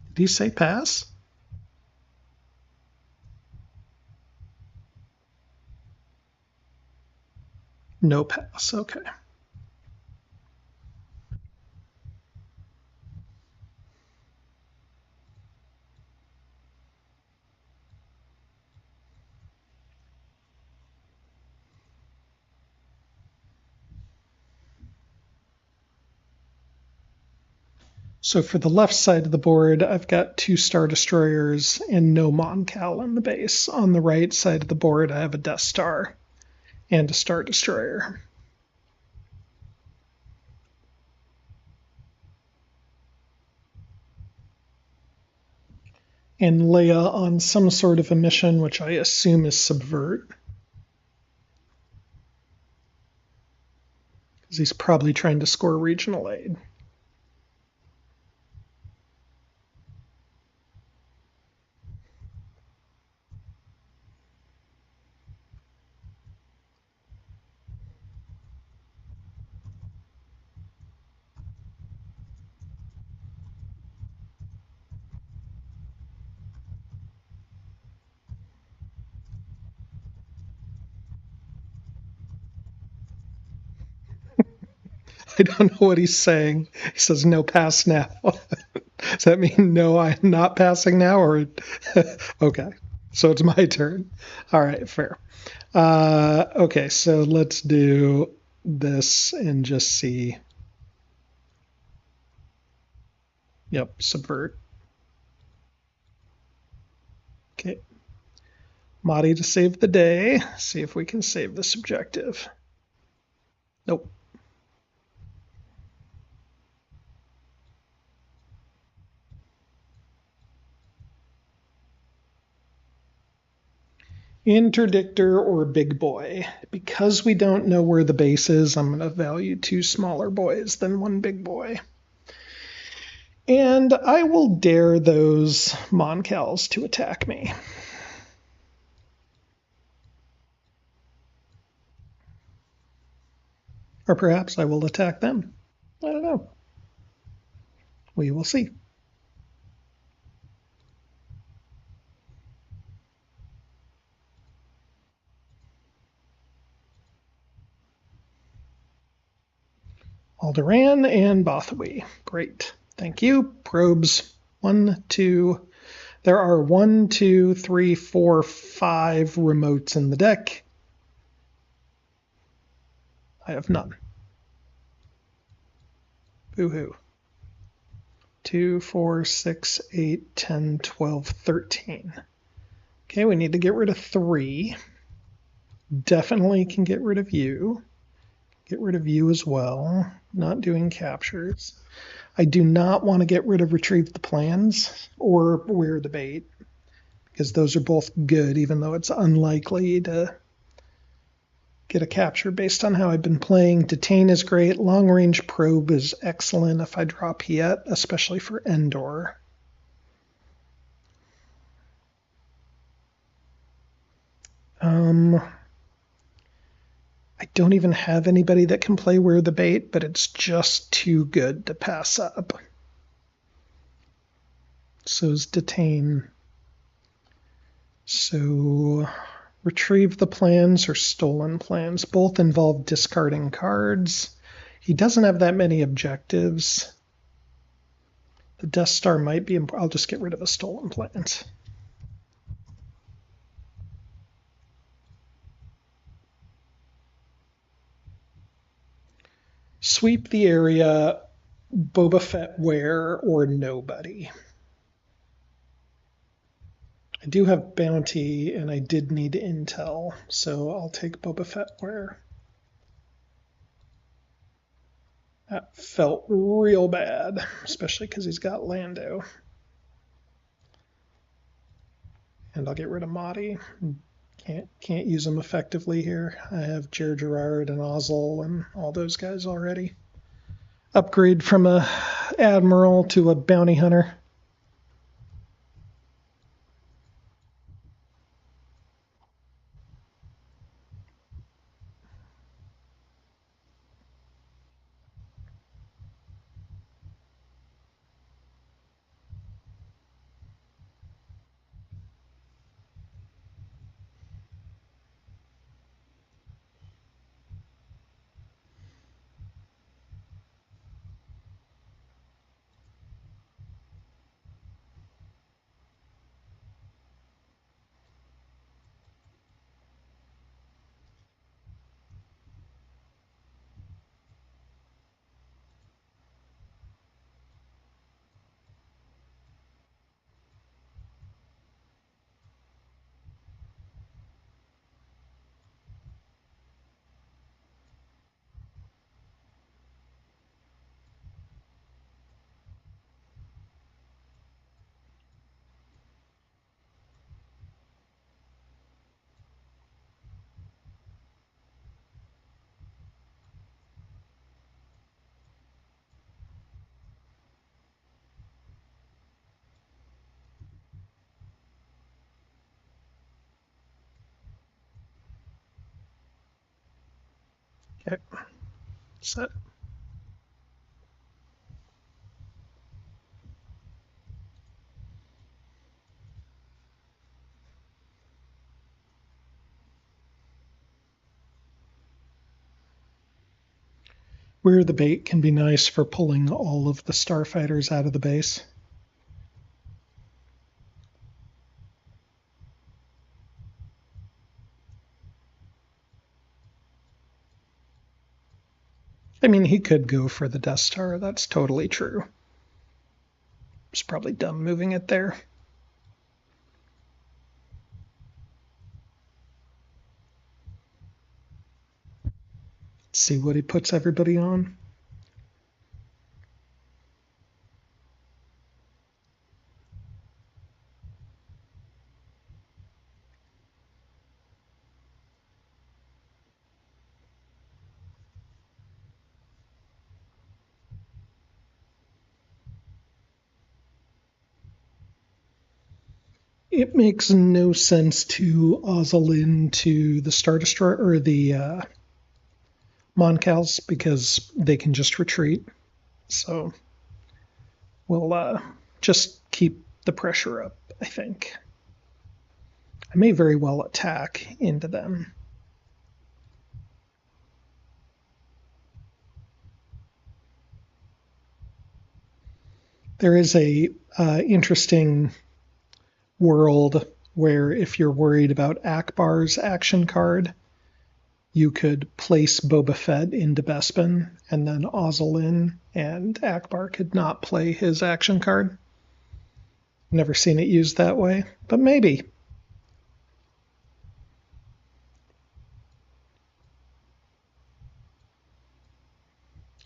Did he say pass? No pass. Okay. So for the left side of the board, I've got 2 Star Destroyers and no Mon Cal in the base. On the right side of the board, I have a Death Star and a Star Destroyer. And Leia on some sort of a mission, which I assume is subvert. Because he's probably trying to score regional aid. I don't know what he's saying. He says no pass now. Does that mean no, I'm not passing now? Or okay, so it's my turn. All right, fair. Okay, so let's do this and just see. Yep, subvert. Okay. Madi to save the day. See if we can save this objective. Nope. Interdictor or big boy. Because we don't know where the base is, I'm going to value 2 smaller boys than 1 big boy. And I will dare those Moncals to attack me. Or perhaps I will attack them. I don't know. We will see. Alderaan and Bothawi. Great. Thank you. Probes. 1, 2. There are 1, 2, 3, 4, 5 remotes in the deck. I have none. Boo-hoo. 2, 4, 6, 8, 10, 12, 13. Okay, we need to get rid of 3. Definitely can get rid of you. Get rid of you as well. Not doing captures. I do not want to get rid of retrieve the plans or wear the bait, because those are both good, even though it's unlikely to get a capture based on how I've been playing. Detain is great. Long range probe is excellent if I draw Piet, especially for Endor. I don't even have anybody that can play wear the bait, but it's just too good to pass up. So is detain. So retrieve the plans or stolen plans. Both involve discarding cards. He doesn't have that many objectives. The Death Star might be. I'll just get rid of a stolen plans. Sweep the area, Boba Fett wear, or nobody. I do have bounty, and I did need intel, so I'll take Boba Fett wear. That felt real bad, especially because he's got Lando. And I'll get rid of Madi. Can't use them effectively here. I have Jer Gerard and Ozzel and all those guys already. Upgrade from a admiral to a bounty hunter. Okay. Set. Where the bait can be nice for pulling all of the starfighters out of the base. I mean, he could go for the Death Star. That's totally true. It's probably dumb moving it there. Let's see what he puts everybody on. It makes no sense to ozzle into the Star Destroyer or the Moncals because they can just retreat. So we'll just keep the pressure up, I think. I may very well attack into them. There is a interesting world where if you're worried about Akbar's action card, you could place Boba Fett into Bespin and then ozzle in, and Akbar could not play his action card. Never seen it used that way, but maybe.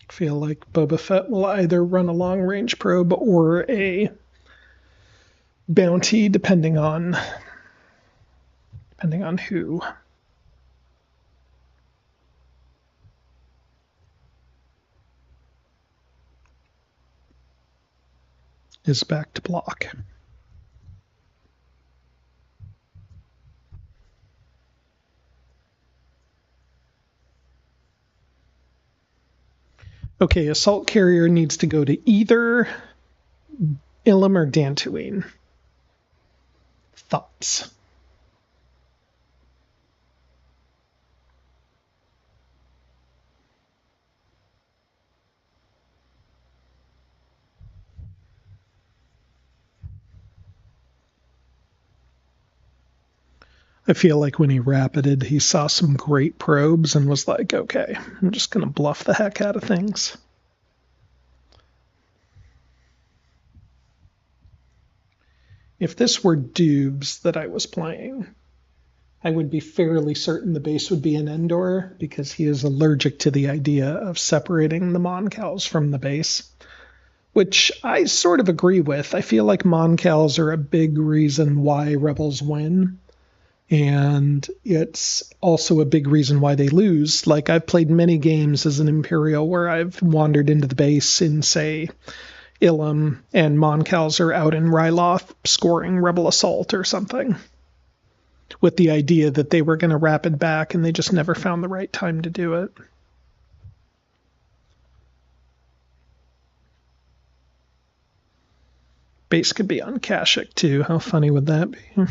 I feel like Boba Fett will either run a long-range probe or a bounty, depending on who. Is back to block. Okay, assault carrier needs to go to either Ilum or Dantooine. Thoughts? I feel like when he rapided, he saw some great probes and was like, okay, I'm just going to bluff the heck out of things. If this were Dubes that I was playing, I would be fairly certain the base would be an Endor because he is allergic to the idea of separating the Moncals from the base, which I sort of agree with. I feel like Moncals are a big reason why Rebels win. And it's also a big reason why they lose. Like, I've played many games as an Imperial where I've wandered into the base in, say, Ilum, and Moncals are out in Ryloth scoring Rebel Assault or something, with the idea that they were going to rapid back, and they just never found the right time to do it. Base could be on Kashyyyk, too. How funny would that be?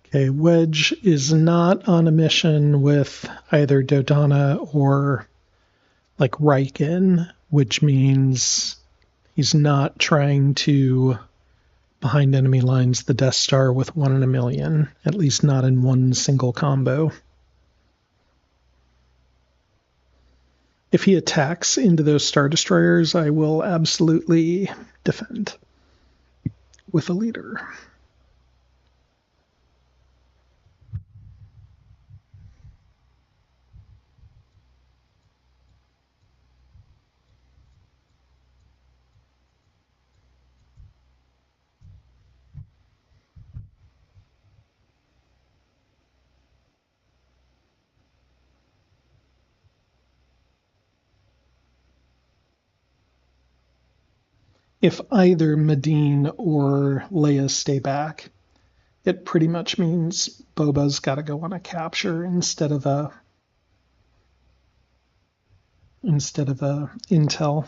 Okay, Wedge is not on a mission with either Dodonna or like Riken, which means he's not trying to behind enemy lines the Death Star with 1 in a million, at least not in one single combo. If he attacks into those Star Destroyers, I will absolutely defend with a leader. if either Medine or Leia stay back, it pretty much means Boba's got to go on a capture instead of a intel.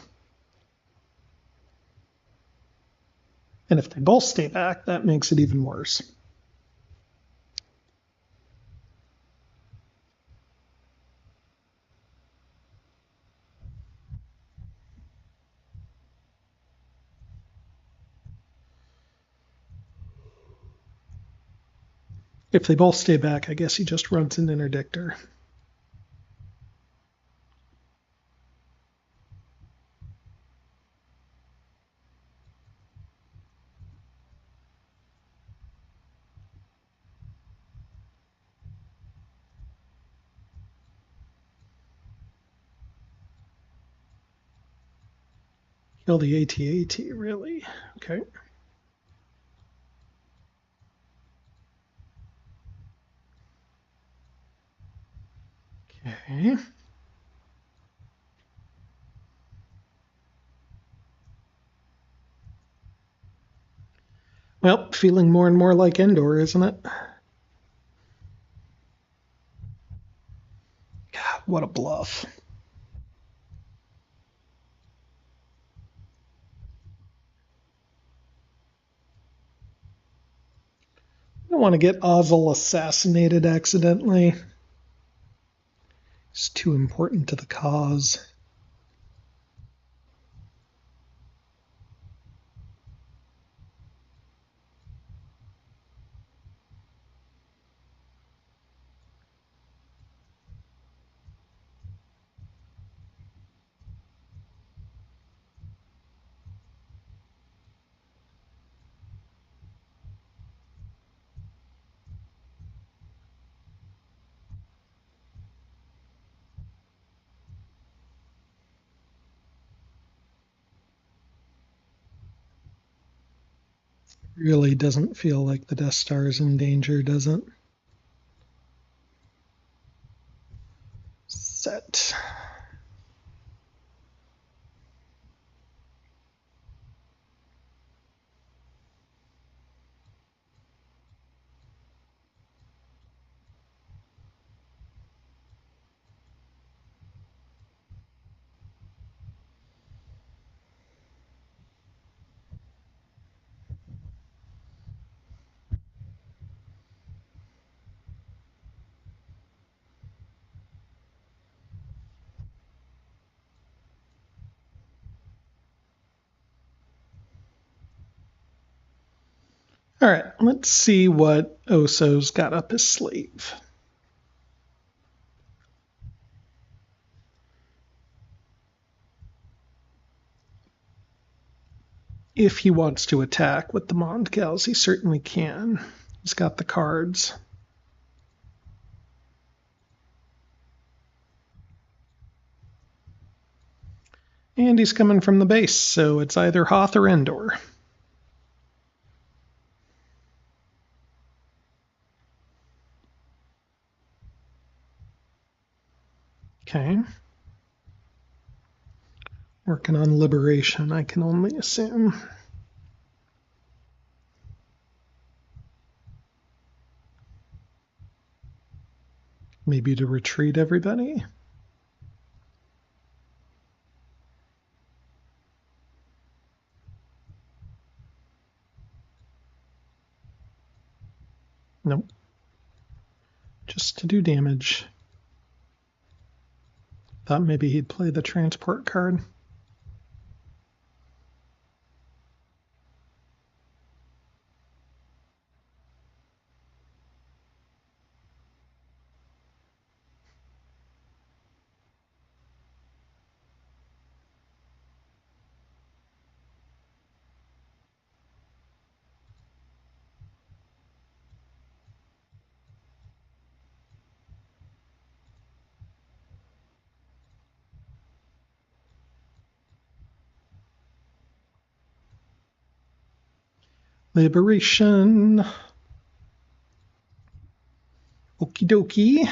And if they both stay back, that makes it even worse. If they both stay back, I guess he just runs an interdictor. Kill the AT-AT, really? Okay. Okay. Well, feeling more and more like Endor, isn't it? God, what a bluff. I don't want to get Ozzel assassinated accidentally. It's too important to the cause. Really doesn't feel like the Death Star is in danger, does it? Set. All right, let's see what Oso's got up his sleeve. If he wants to attack with the Mondcals, he certainly can. He's got the cards. And he's coming from the base, so it's either Hoth or Endor. Okay. Working on liberation, I can only assume. Maybe to retreat everybody? Nope. Just to do damage. Thought maybe he'd play the transport card. Liberation. Okie dokie.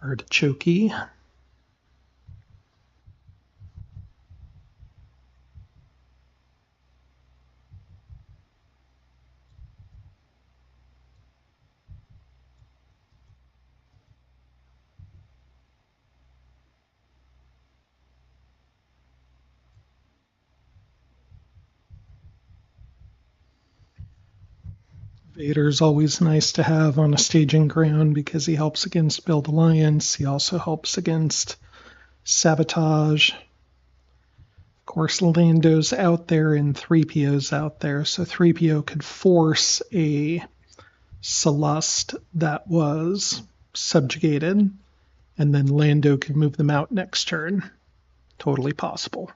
Artichoke. Vader's always nice to have on a staging ground because he helps against Build Alliance. He also helps against sabotage. Of course, Lando's out there and 3PO's out there, so 3PO could force a Celeste that was subjugated, and then Lando could move them out next turn. Totally possible.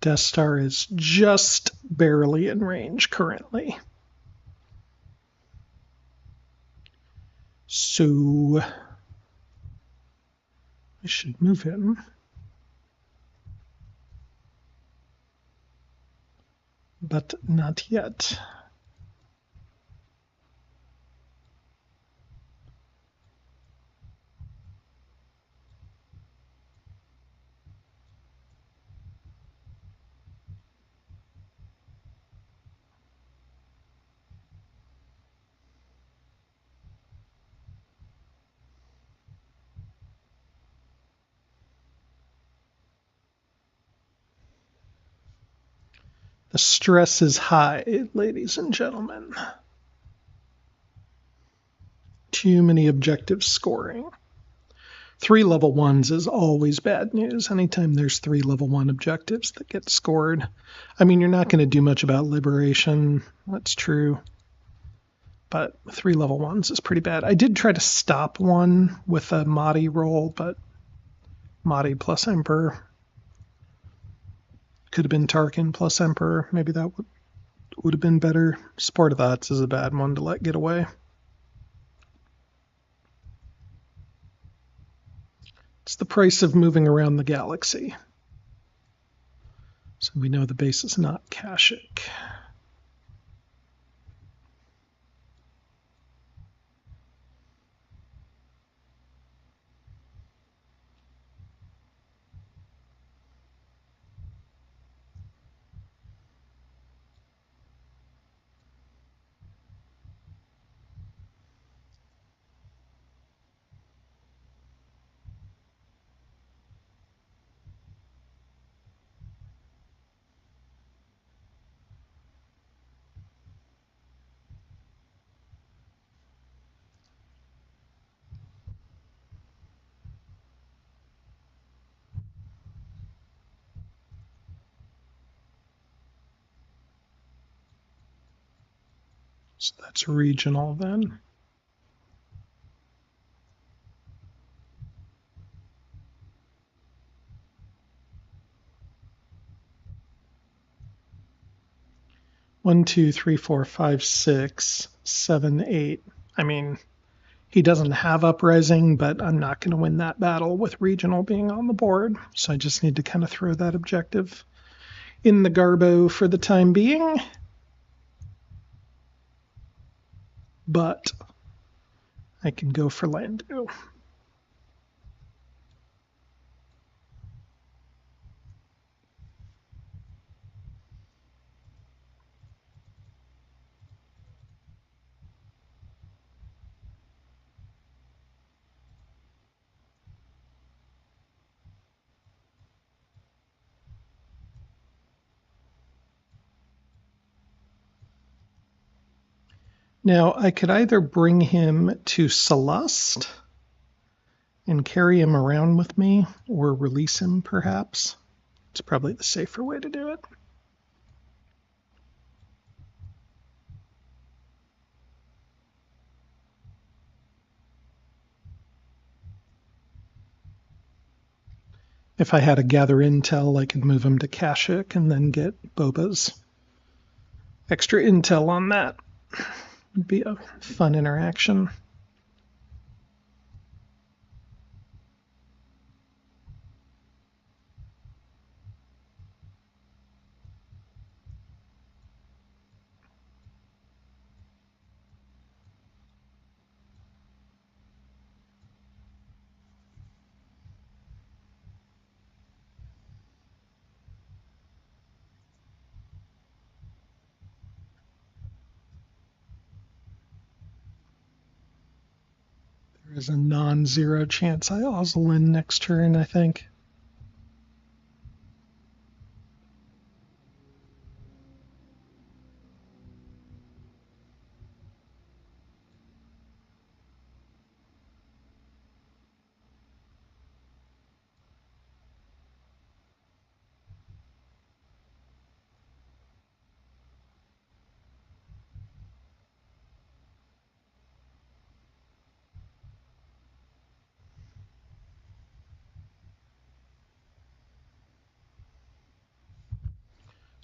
Death Star is just barely in range currently. So I should move him. But not yet. The stress is high, ladies and gentlemen. Too many objectives scoring. 3 level 1s is always bad news. Anytime there's 3 level 1 objectives that get scored. I mean, you're not going to do much about liberation. That's true. But 3 level 1s is pretty bad. I did try to stop one with a Mahdi roll, but Mahdi plus Emperor. Could have been Tarkin plus Emperor. Maybe that would have been better. Spartavats is a bad one to let get away. It's the price of moving around the galaxy. So we know the base is not Kashyyyk. So that's regional then. One, two, three, four, five, six, seven, eight. I mean, he doesn't have uprising, but I'm not going to win that battle with regional being on the board. So I just need to kind of throw that objective in the garbo for the time being. But I can go for Lando. Now, I could either bring him to Celeste and carry him around with me, or release him, perhaps. It's probably the safer way to do it. If I had to gather intel, I could move him to Kashyyyk and then get Boba's extra intel on that. It'd be a fun interaction. There's a non-zero chance I Ozzle in next turn, I think.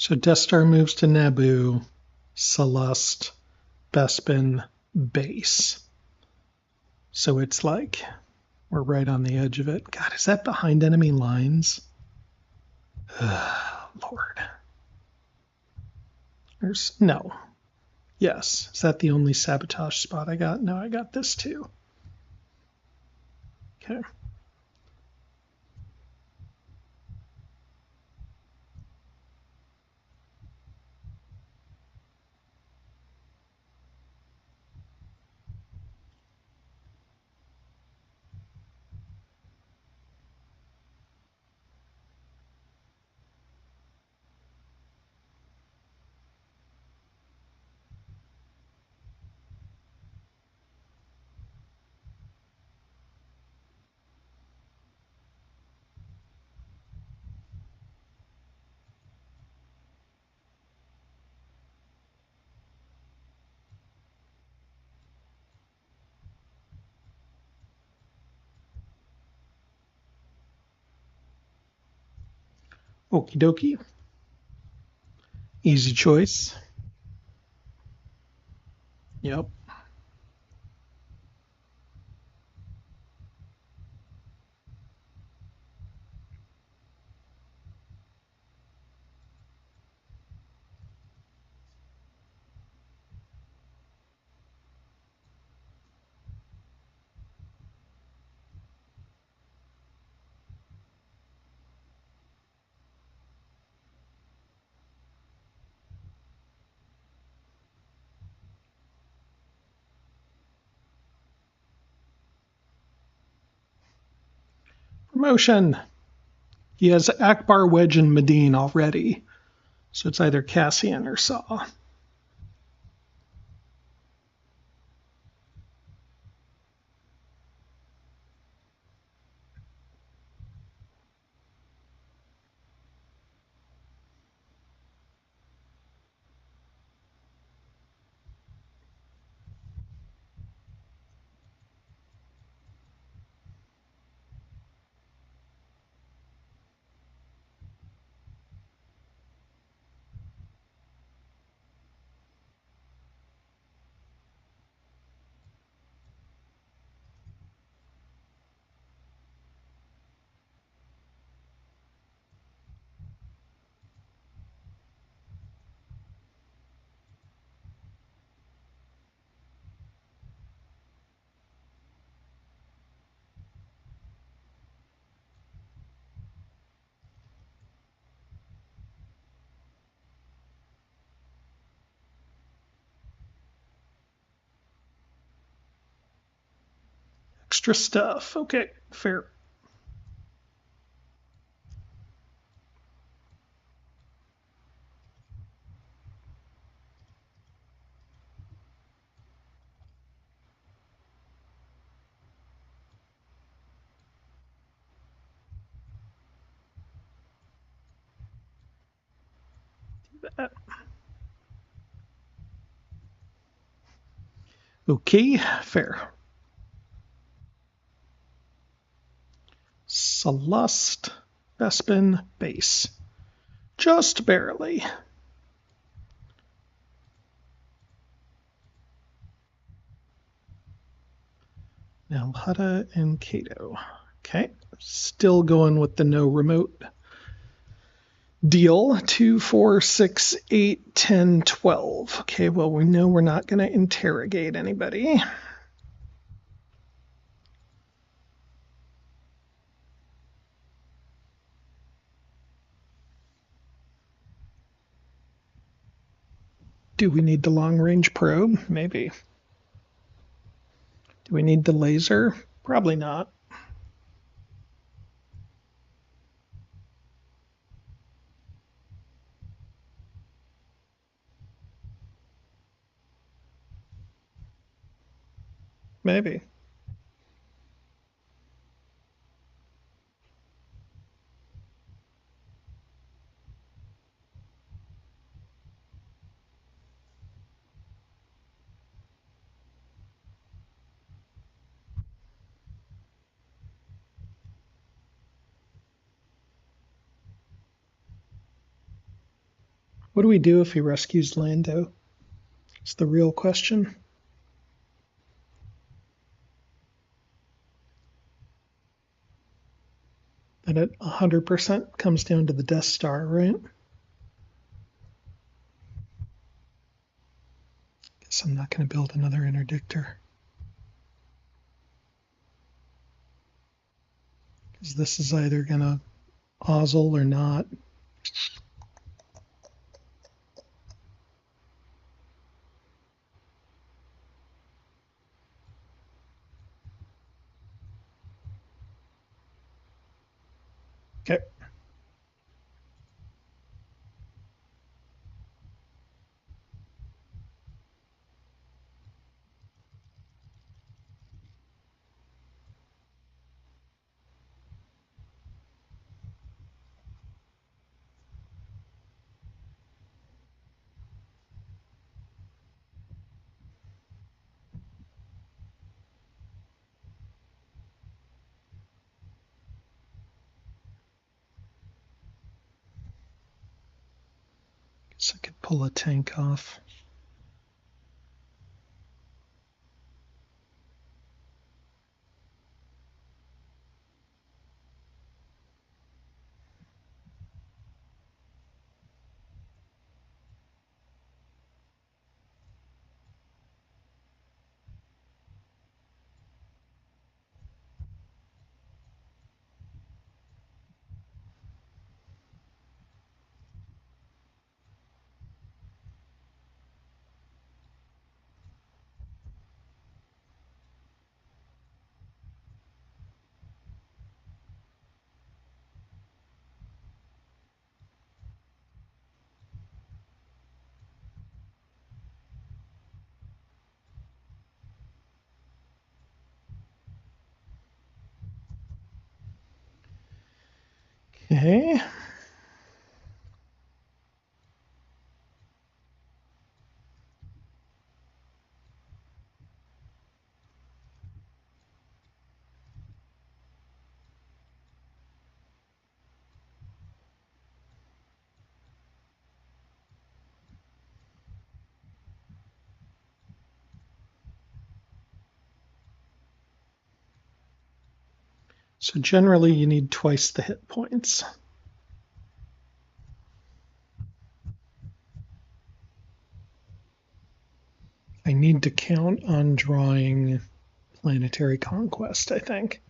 So Death Star moves to Naboo, Celeste, Bespin, base. So it's like we're right on the edge of it. God, is that behind enemy lines? Lord. No. Yes. Is that the only sabotage spot I got? No, I got this too. Okay. Okie dokie. Easy choice. Yep. Promotion. He has Akbar, Wedge, and Medine already. So it's either Cassian or Saw. Extra stuff. Okay, fair. Okay, fair. Celeste. Bespin base. Just barely. Now Hutta and Cato. Okay, still going with the no remote deal. 2, 4, 6, 8, 10, 12. Okay, well, we know we're not going to interrogate anybody. Do we need the long range probe? Maybe. Do we need the laser? Probably not. Maybe. What do we do if he rescues Lando? It's the real question. And it 100% comes down to the Death Star, right? Guess I'm not going to build another interdictor. Because this is either going to ozzle or not. Okay. Guess I could pull a tank off. Okay. So generally you need twice the hit points. I need to count on drawing Planetary Conquest, I think.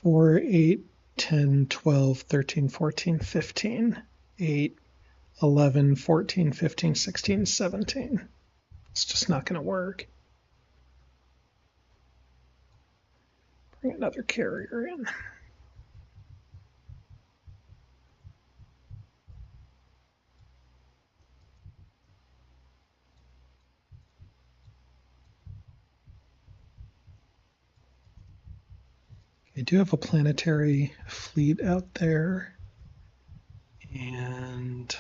4, 8, 10, 12, 13, 14, 15, 8, 11, 14, 15, 16, 17. It's just not going to work. Bring another carrier in. I do have a planetary fleet out there. And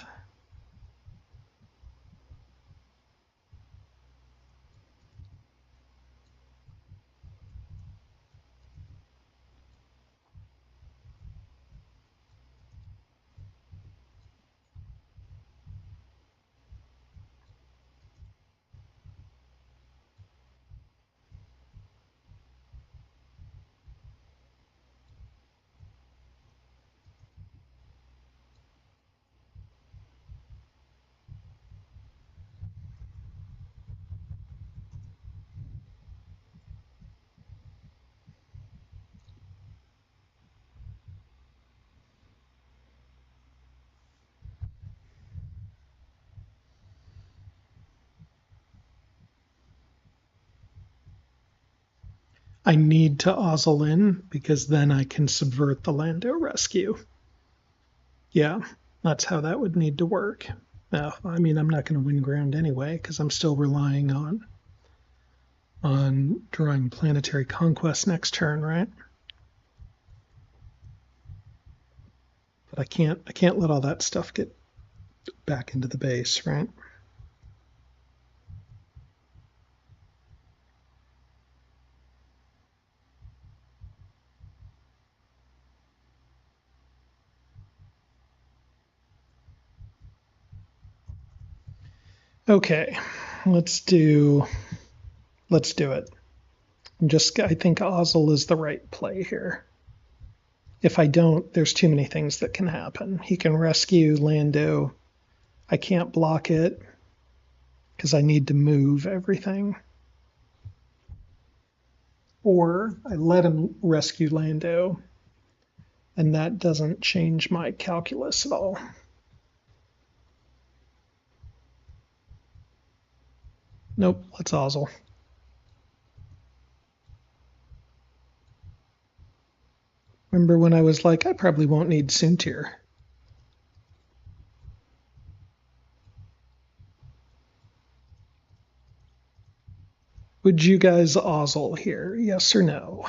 I need to ozzle in because then I can subvert the Lando rescue. Yeah, that's how that would need to work. Now, I mean, I'm not going to win ground anyway because I'm still relying on drawing planetary conquest next turn, right? But I can't let all that stuff get back into the base, right? Okay, let's do it. I think Ozzel is the right play here. If I don't, there's too many things that can happen. He can rescue Lando. I can't block it because I need to move everything. Or I let him rescue Lando, and that doesn't change my calculus at all. Nope, let's Ozzel. Remember when I was like, I probably won't need Soontir. Would you guys Ozzel here? Yes or no?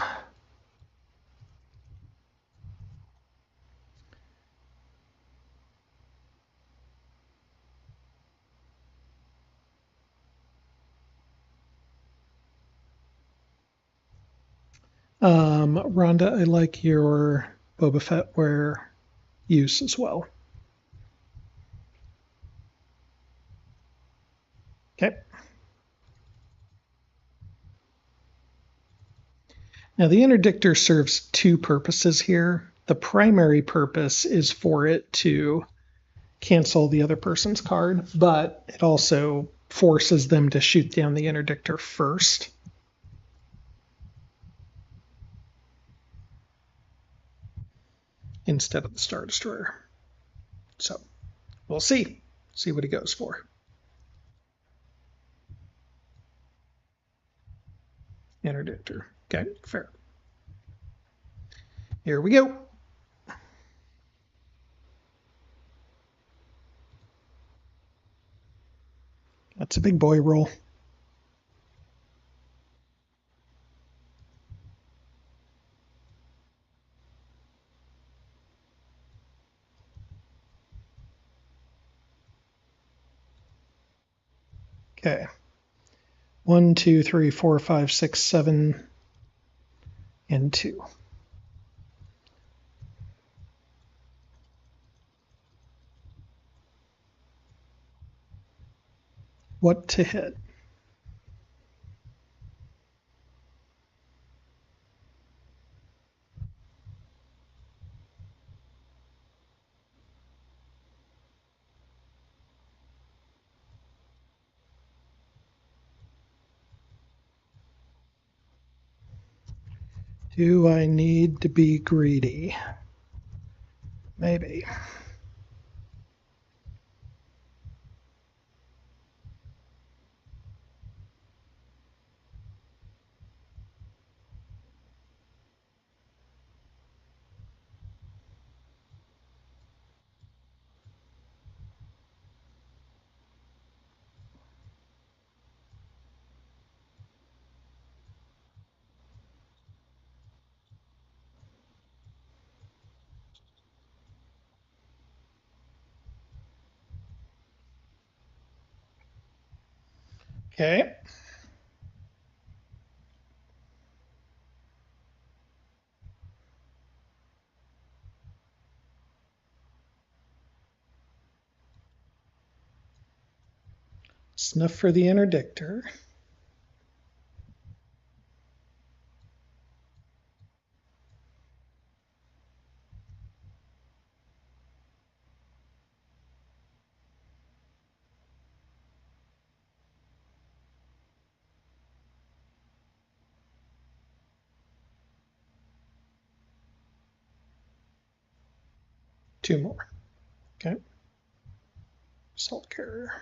Rhonda, I like your Boba Fett wear use as well. Okay. Now the interdictor serves two purposes here. The primary purpose is for it to cancel the other person's card, but it also forces them to shoot down the interdictor first. Instead of the Star Destroyer. So we'll see. See what he goes for. Interdictor. Okay, fair. Here we go. That's a big boy roll. Okay. 1, 2, 3, 4, 5, 6, 7, and 2. What to hit? Do I need to be greedy? Maybe. Okay. Snuff for the interdictor. Two more. Okay. Salt carrier.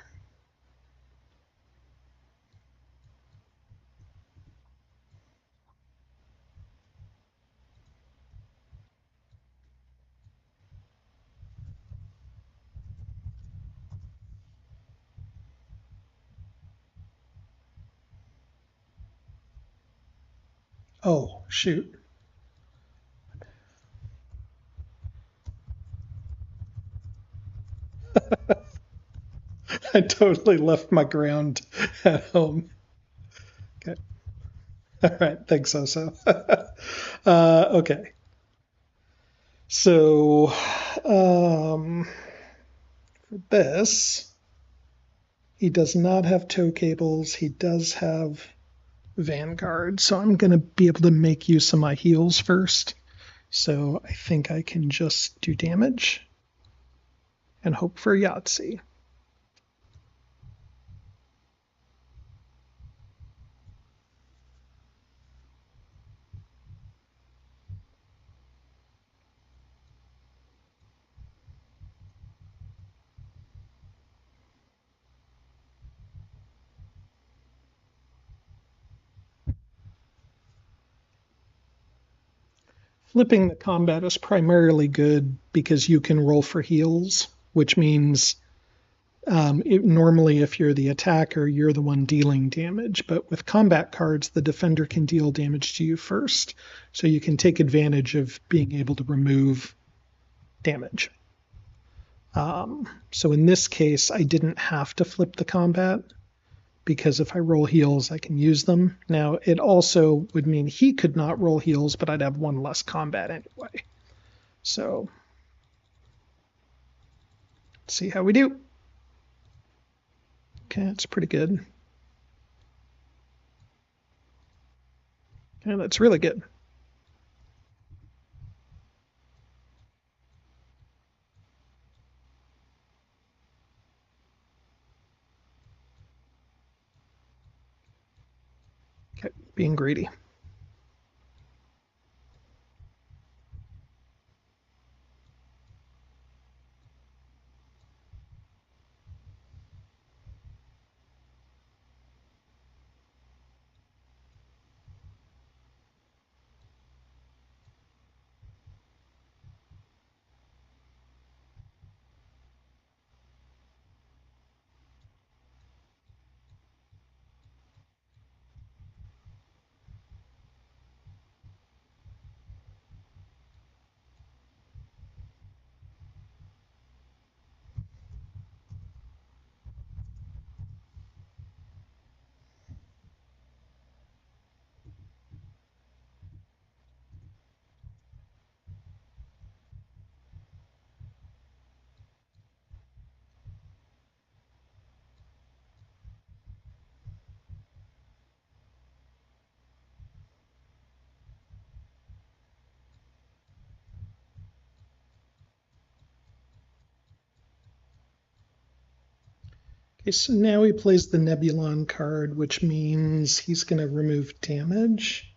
Oh, shoot. I totally left my ground at home. Okay. All right. Thanks, Oso. Okay. So, for this, he does not have tow cables. He does have Vanguard. So I'm going to be able to make use of my heals first. So I think I can just do damage and hope for Yahtzee. Flipping the combat is primarily good because you can roll for heals, which means normally if you're the attacker, you're the one dealing damage. But with combat cards, the defender can deal damage to you first. So you can take advantage of being able to remove damage. So in this case, I didn't have to flip the combat because if I roll heals, I can use them. Now, it also would mean he could not roll heals, but I'd have one less combat anyway. So, let's see how we do. Okay, that's pretty good. Okay, that's really good. Okay, being greedy. Okay, so now he plays the Nebulon card, which means he's going to remove damage.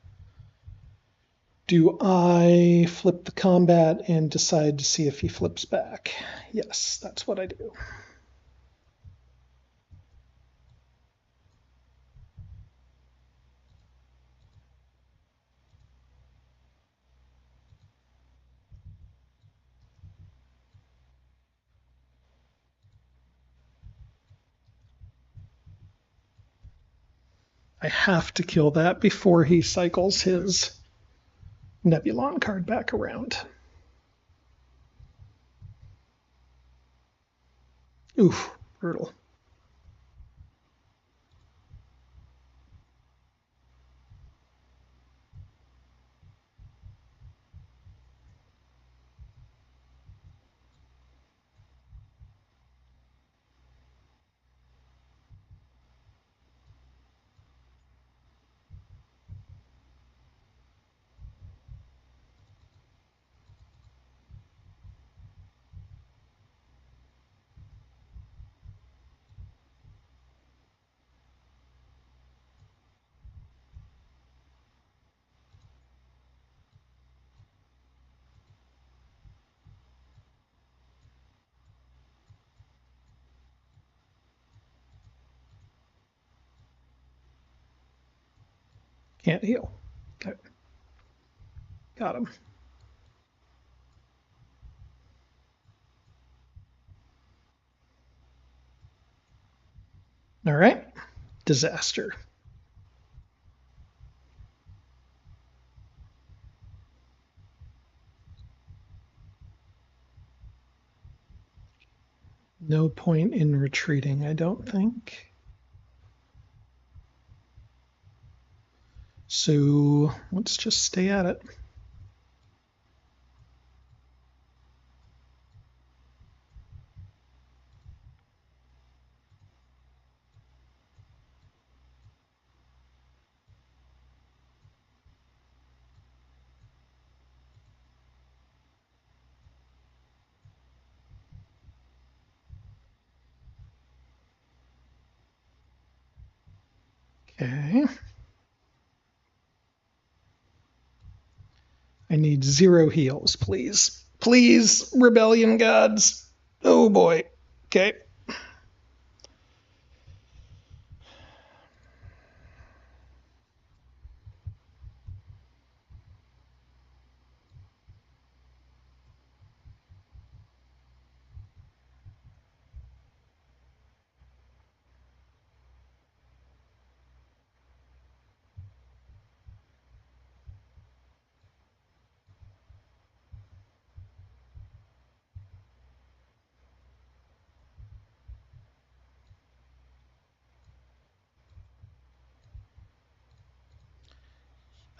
Do I flip the combat and decide to see if he flips back? Yes, that's what I do. I have to kill that before he cycles his Nebulon card back around. Oof, brutal. Can't heal. Okay, got him. All right, disaster. No point in retreating, I don't think. So let's just stay at it. Okay. I need 0 heals, please. Please, rebellion gods. Oh boy. Okay.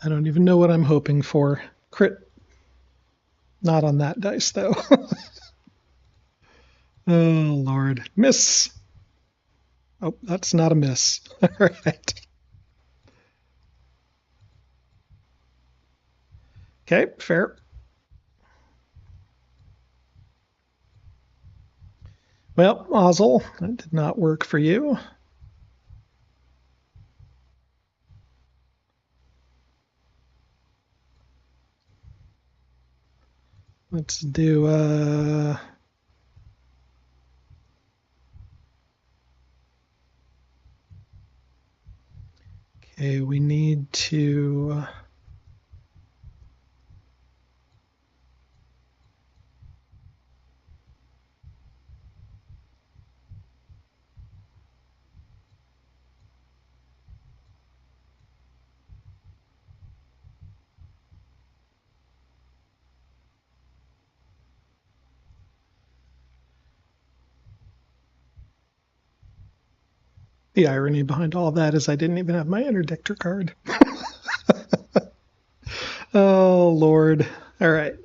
I don't even know what I'm hoping for. Crit. Not on that dice, though. Oh, Lord. Miss. Oh, that's not a miss. All right. Okay, fair. Well, Ozzel, that did not work for you. Let's do okay, we need to the irony behind all that is I didn't even have my interdictor card. Oh, Lord. All right.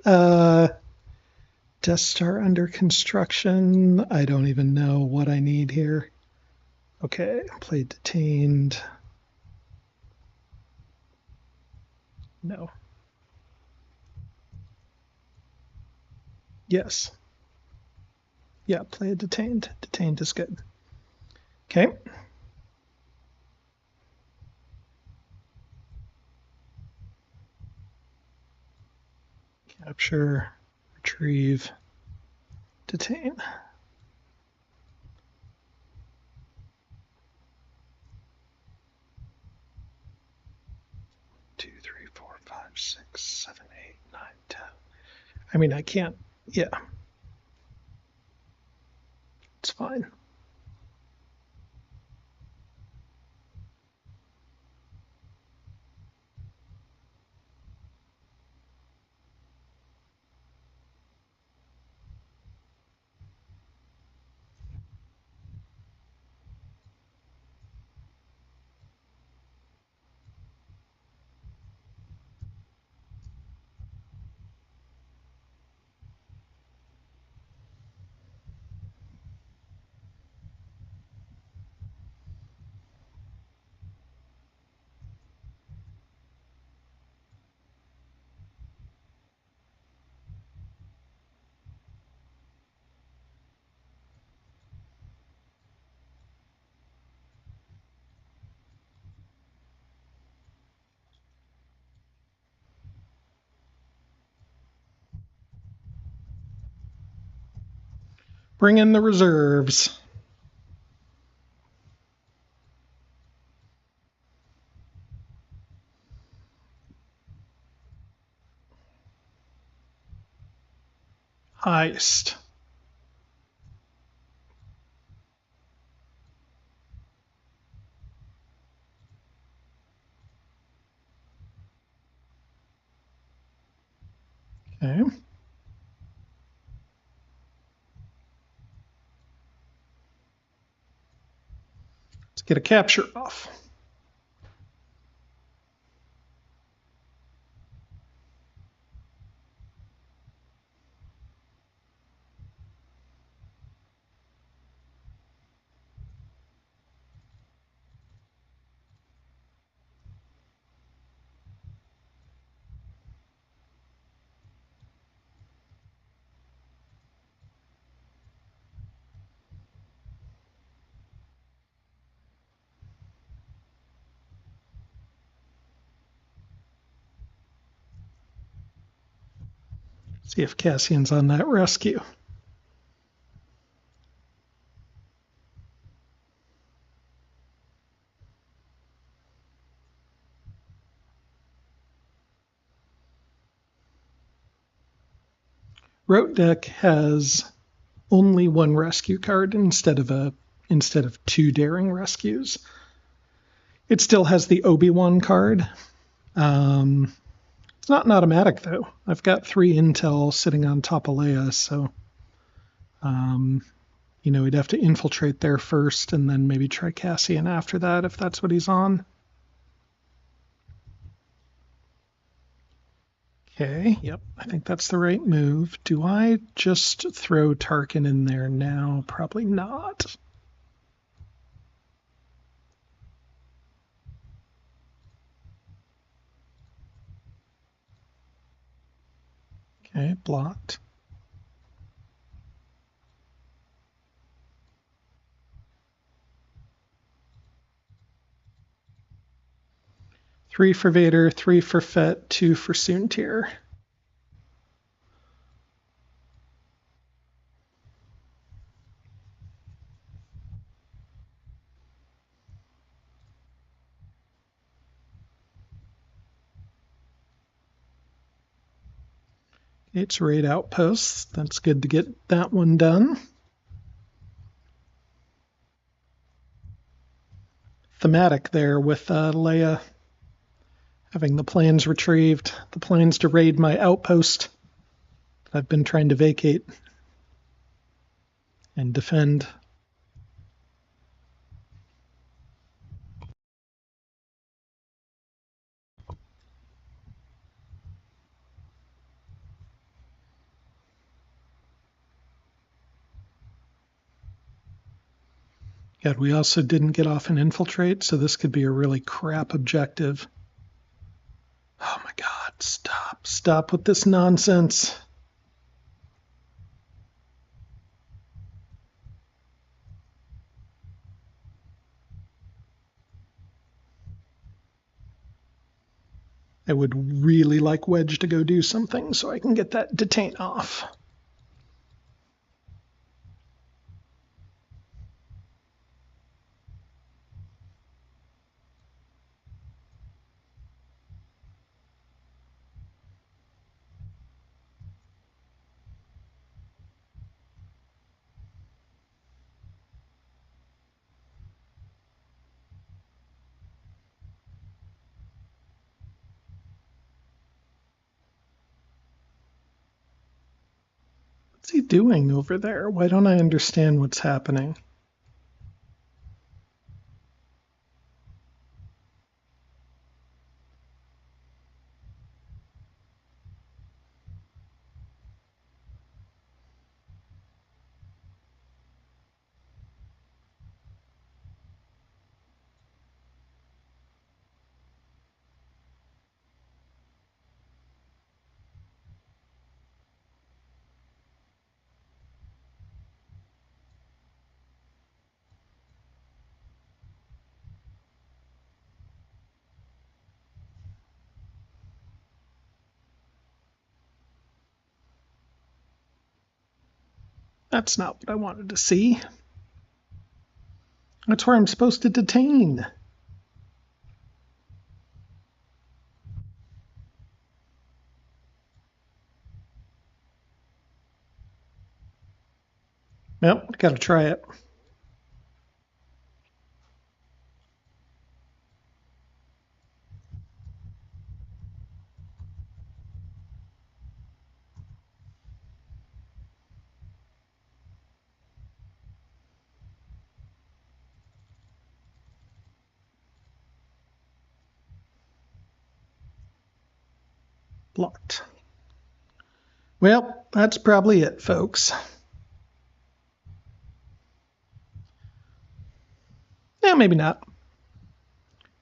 Death Star under construction. I don't even know what I need here. Okay, play detained. No. Yes. Yeah, play detained. Detained is good. Okay. Capture, retrieve, detain. 2, 3, 4, 5, 6, 7, 8, 9, 10. I mean, I can't. Yeah. It's fine. Bring in the reserves. Heist. Okay. get a capture off. See if Cassian's on that rescue. Rote deck has only one rescue card instead of two daring rescues. It still has the Obi-Wan card. It's not an automatic though. I've got 3 intel sitting on top of Leia, so we'd have to infiltrate there first and then maybe try Cassian after that if that's what he's on. Okay, yep, I think that's the right move. Do I just throw Tarkin in there now? Probably not. Okay, blocked. Three for Vader, 3 for Fett, 2 for Soontir. It's raid outposts. That's good to get that one done. Thematic there with Leia having the plans retrieved, the plans to raid my outpost that I've been trying to vacate and defend. God, we also didn't get off an infiltrate, so this could be a really crap objective. Oh my God, stop with this nonsense. I would really like Wedge to go do something so I can get that detain off. What's he doing over there? Why don't I understand what's happening? That's not what I wanted to see. That's where I'm supposed to detain. Well, gotta try it. Blocked. Well, that's probably it, folks. Yeah, maybe not.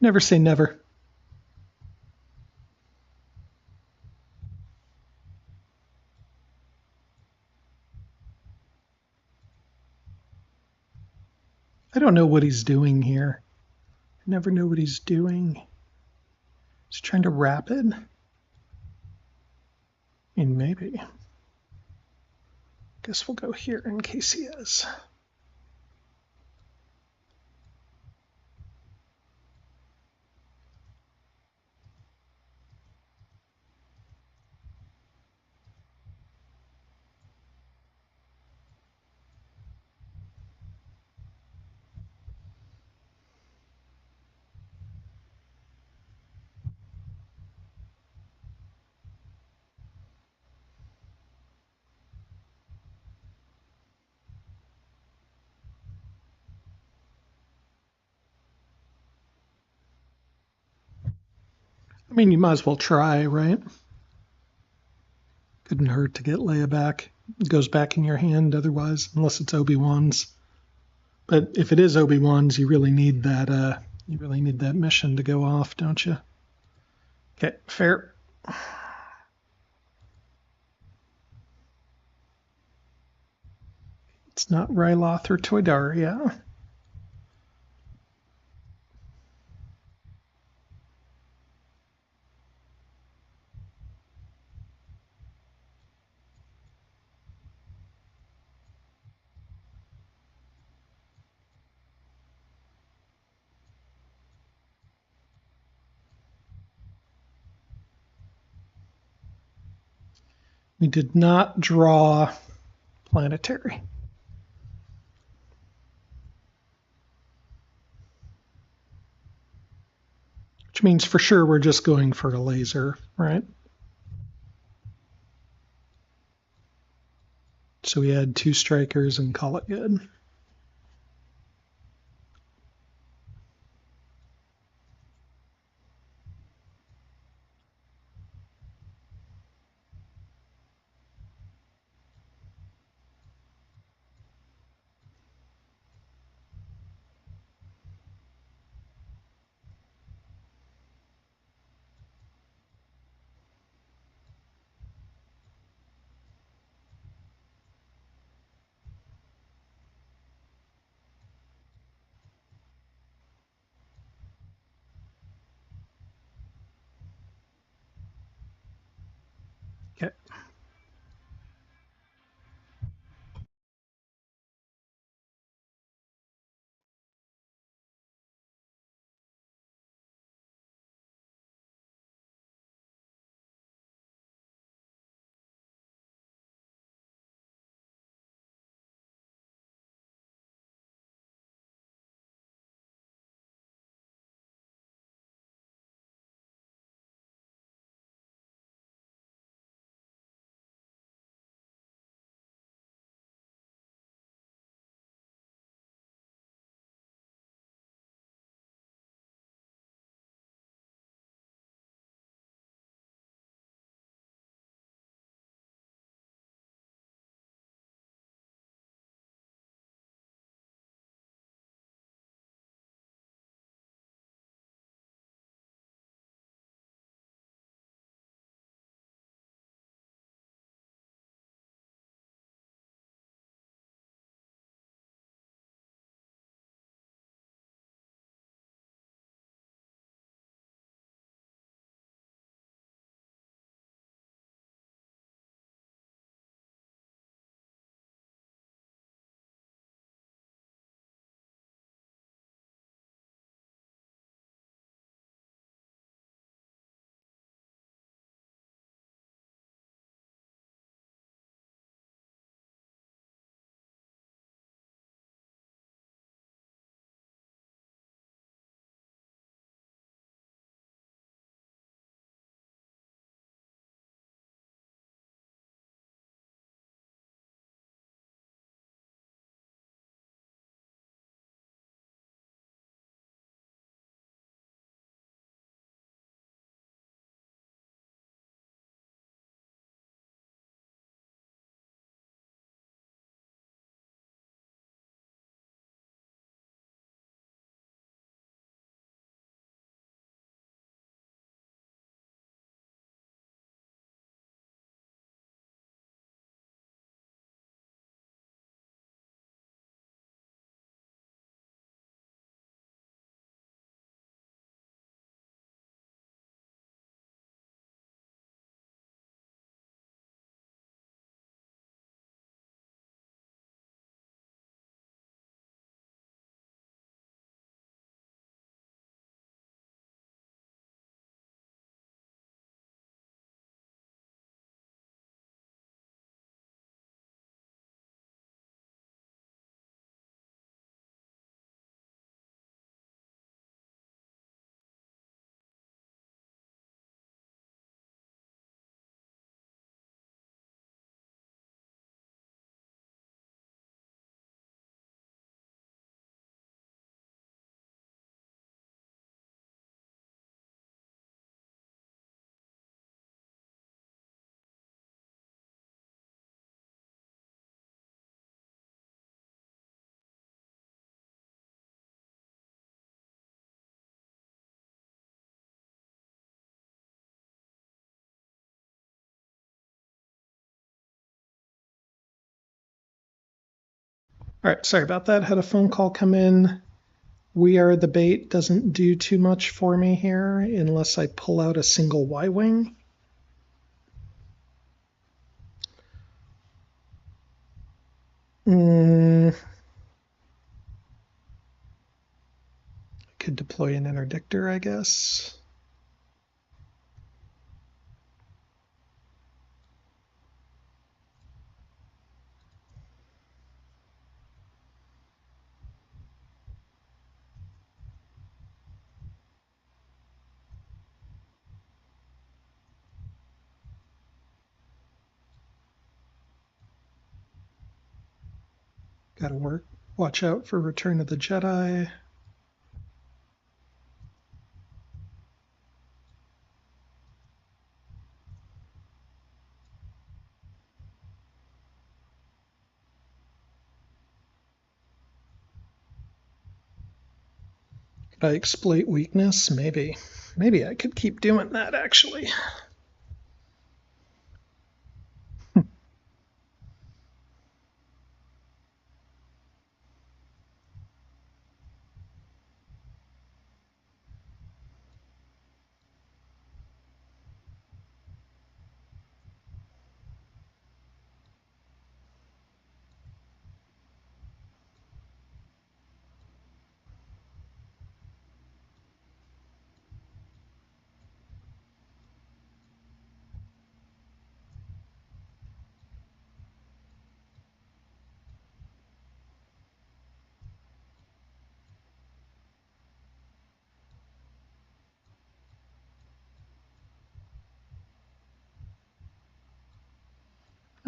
Never say never. I don't know what he's doing here. I never know what he's doing. He's trying to rapid. I mean, maybe. Guess we'll go here in case he is. I mean, you might as well try, right? Couldn't hurt to get Leia back. It goes back in your hand otherwise, unless it's Obi-Wan's. But if it is Obi-Wan's, you really need that mission to go off, don't you? Okay, fair. It's not Ryloth or Toydaria. We did not draw planetary. Which means for sure we're just going for a laser, right? So we add 2 strikers and call it good. All right, sorry about that. Had a phone call come in. We Are the Bait doesn't do too much for me here unless I pull out a single Y-wing. Could deploy an interdictor, I guess. Gotta watch out for Return of the Jedi. Could I exploit weakness? Maybe. Maybe I could keep doing that, actually.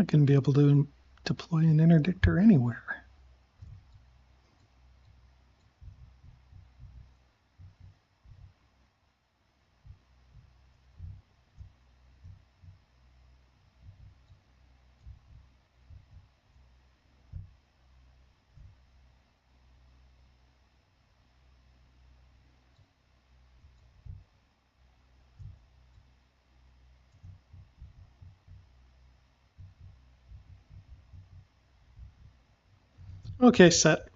I can be able to deploy an interdictor anywhere. Okay, set.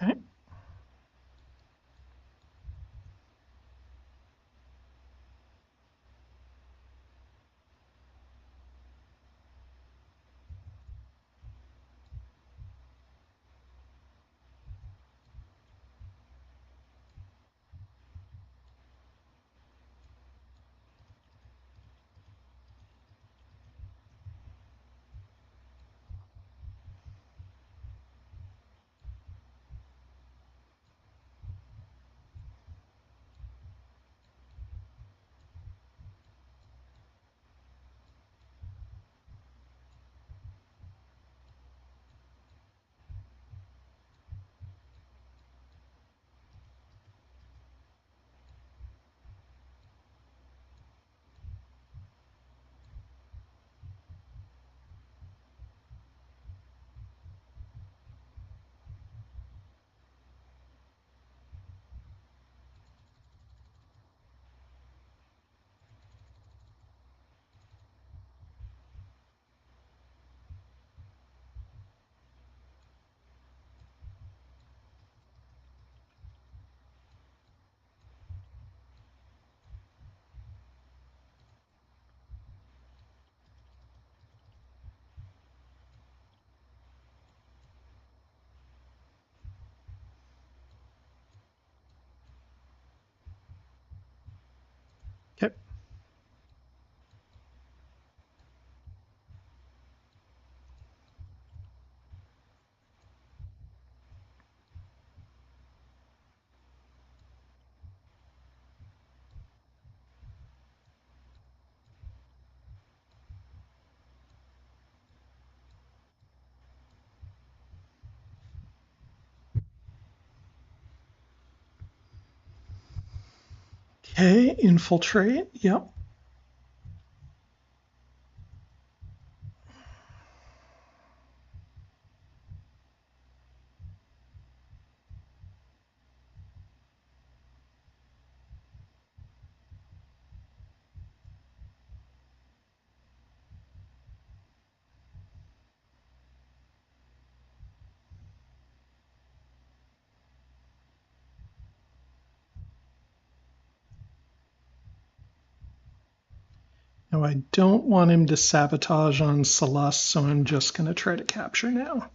Okay. Okay, infiltrate. Yep. Now I don't want him to sabotage on Celeste, so I'm just going to try to capture now.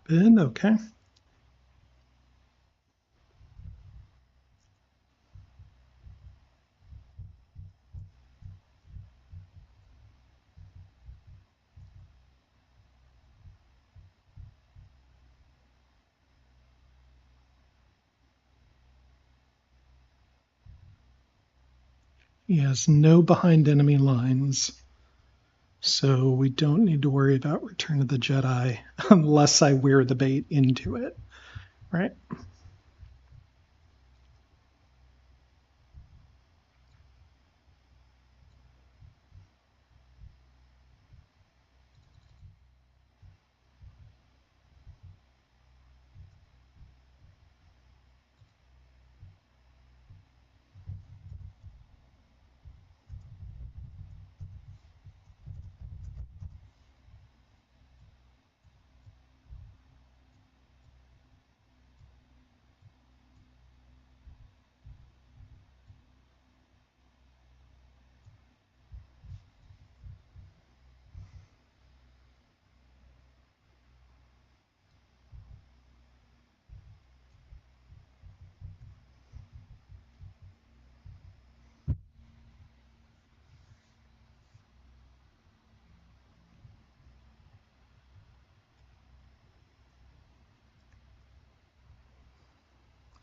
Rapid, okay. He has no behind enemy lines, so we don't need to worry about Return of the Jedi unless I wear the bait into it, right?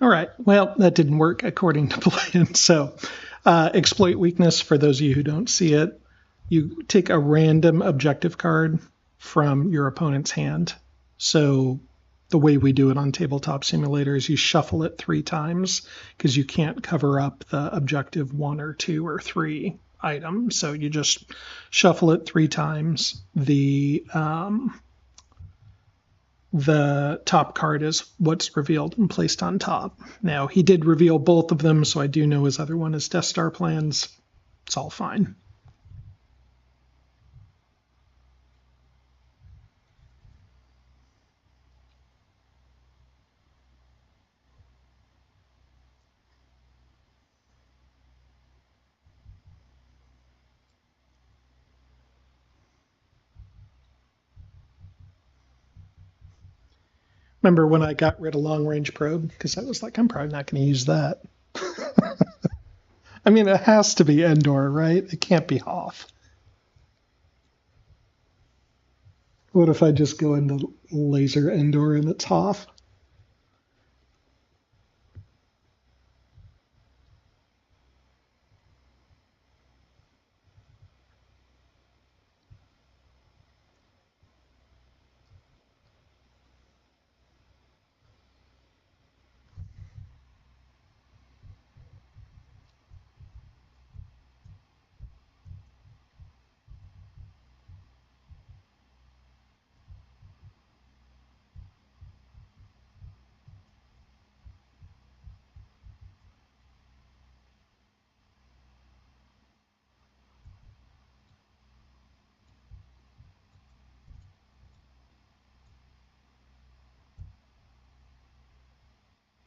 All right. Well, that didn't work according to plan. So, exploit weakness, for those of you who don't see it, you take a random objective card from your opponent's hand. So, the way we do it on tabletop simulators, you shuffle it 3 times because you can't cover up the objective 1 or 2 or 3 item. So, you just shuffle it 3 times. The top card is what's revealed and placed on top. Now, he did reveal both of them, so I do know his other one is Death Star plans. It's all fine. Remember when I got rid of long range probe? Because I was like, I'm probably not going to use that. I mean, it has to be Endor, right? It can't be Hoth. What if I just go into laser Endor and it's Hoth?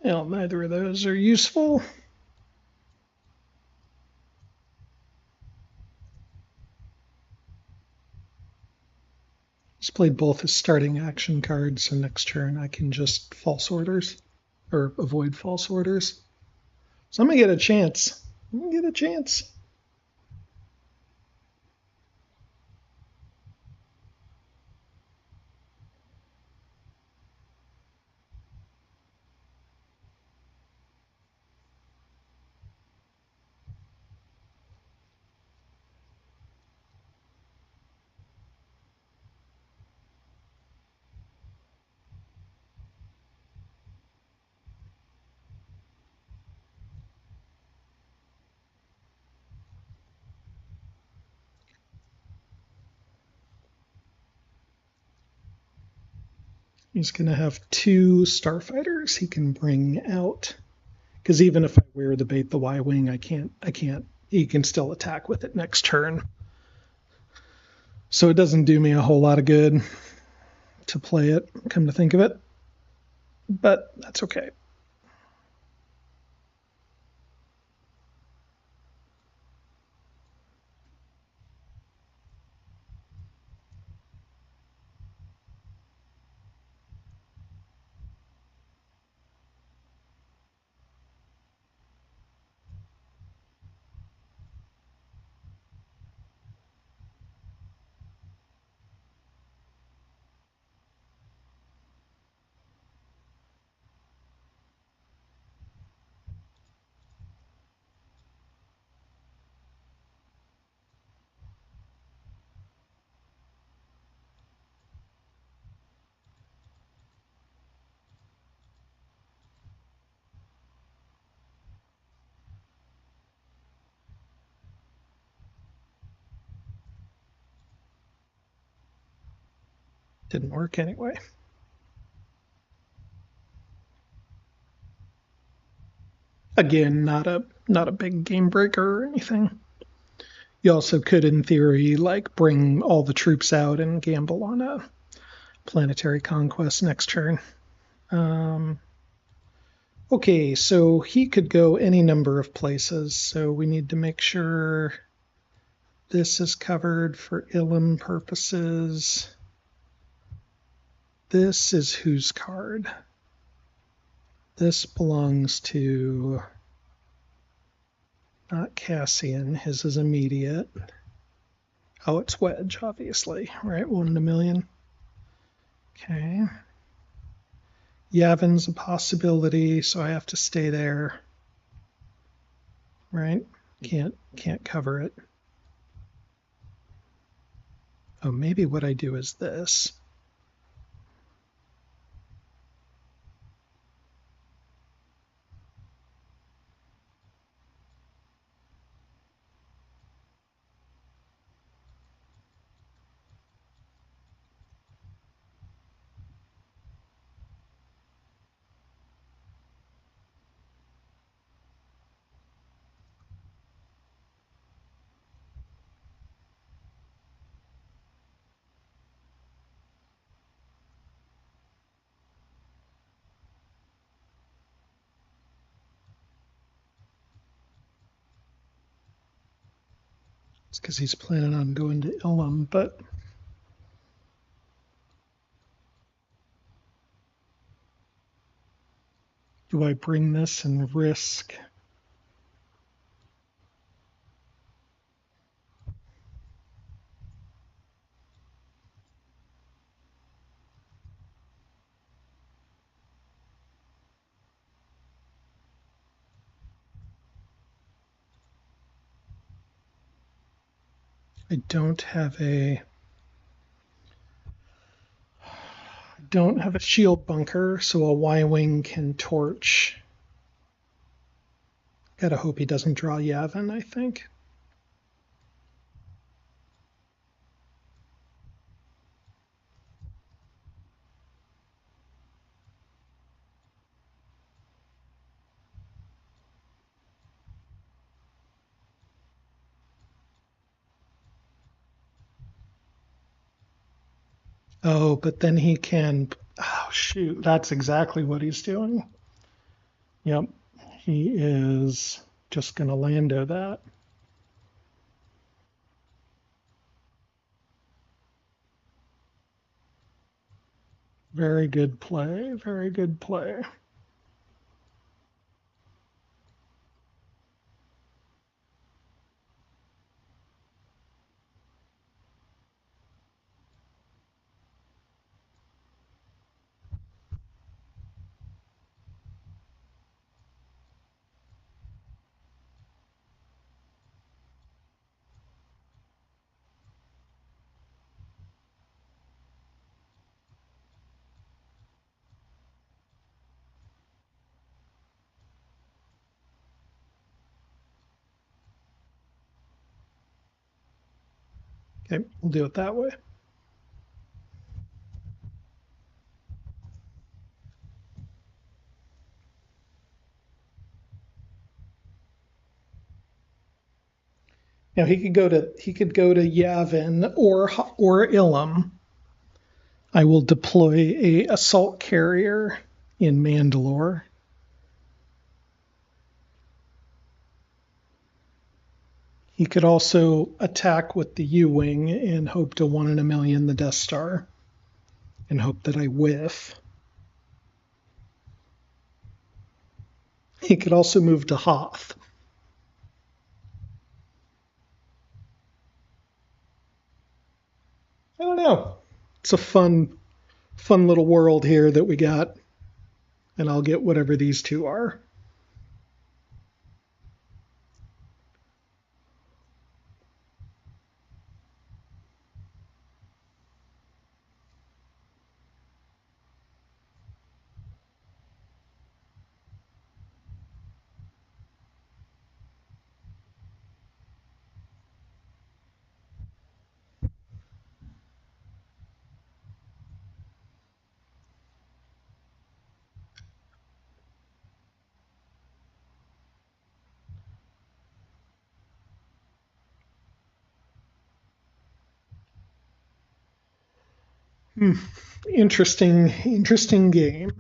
Well, neither of those are useful. Just played both as starting action cards, so next turn I can just false orders or avoid false orders. So I'm gonna get a chance. I'm gonna get a chance. He's gonna have two starfighters he can bring out. Because even if I wear the bait the Y-wing, I can't. He can still attack with it next turn. So it doesn't do me a whole lot of good to play it, come to think of it. But that's okay. Didn't work anyway. Again, not a big game breaker or anything. You also could, in theory, like bring all the troops out and gamble on a planetary conquest next turn. Okay, so he could go any number of places. So we need to make sure this is covered for Ilum purposes. This is whose card? This belongs to not Cassian. His is immediate. Oh, it's Wedge, obviously, right? 1 in a million. Okay. Yavin's a possibility, so I have to stay there. Right? Can't cover it. Oh, maybe what I do is this. It's because he's planning on going to Ilum, but do I bring this and risk? I don't have a shield bunker, so a Y-wing can torch. Gotta hope he doesn't draw Yavin, I think. Oh, but then he can. Oh, shoot. That's exactly what he's doing. Yep, he is just going to Lando that. Very good play, very good play. Okay, we'll do it that way. Now he could go to Yavin or Ilum. I will deploy a assault carrier in Mandalore. He could also attack with the U-wing and hope to 1 in a million the Death Star and hope that I whiff. He could also move to Hoth. I don't know. It's a fun little world here that we got, and I'll get whatever these two are. Interesting game.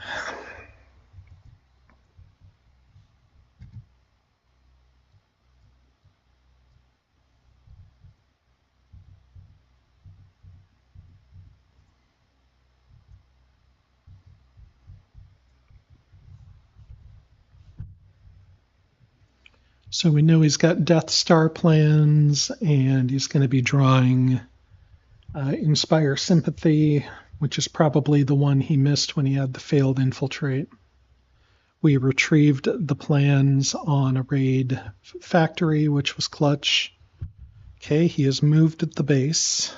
So we know he's got Death Star plans, and he's going to be drawing Inspire Sympathy, which is probably the one he missed when he had the failed infiltrate. We retrieved the plans on a raid factory, which was clutch. Okay, he has moved at the base.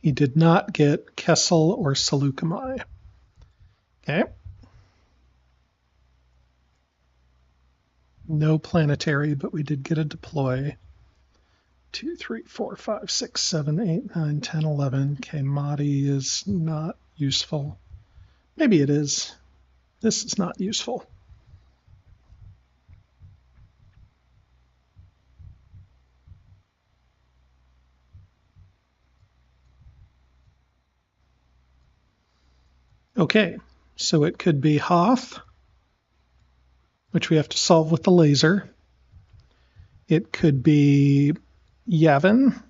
He did not get Kessel or Seleucami. Okay. No planetary, but we did get a deploy. 2, 3, 4, 5, 6, 7, 8, 9, 10, 11. Okay, Mahdi is not useful. Maybe it is. This is not useful. Okay, so it could be Hoth, which we have to solve with the laser. It could be Yavin,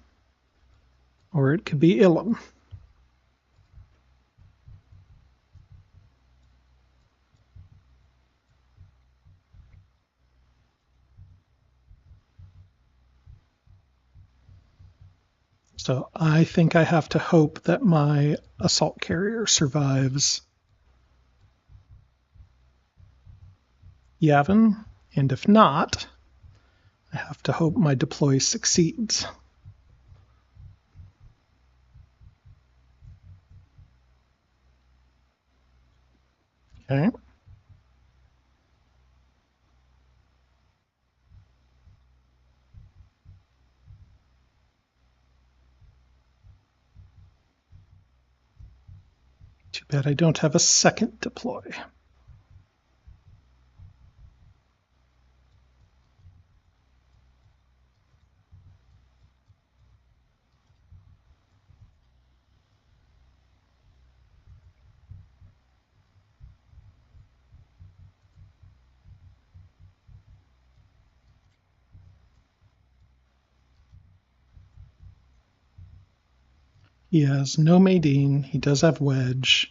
or it could be Ilum. So I think I have to hope that my assault carrier survives Yavin, and if not, I have to hope my deploy succeeds. Okay. Too bad I don't have a second deploy. He has no Maydeen. He does have Wedge.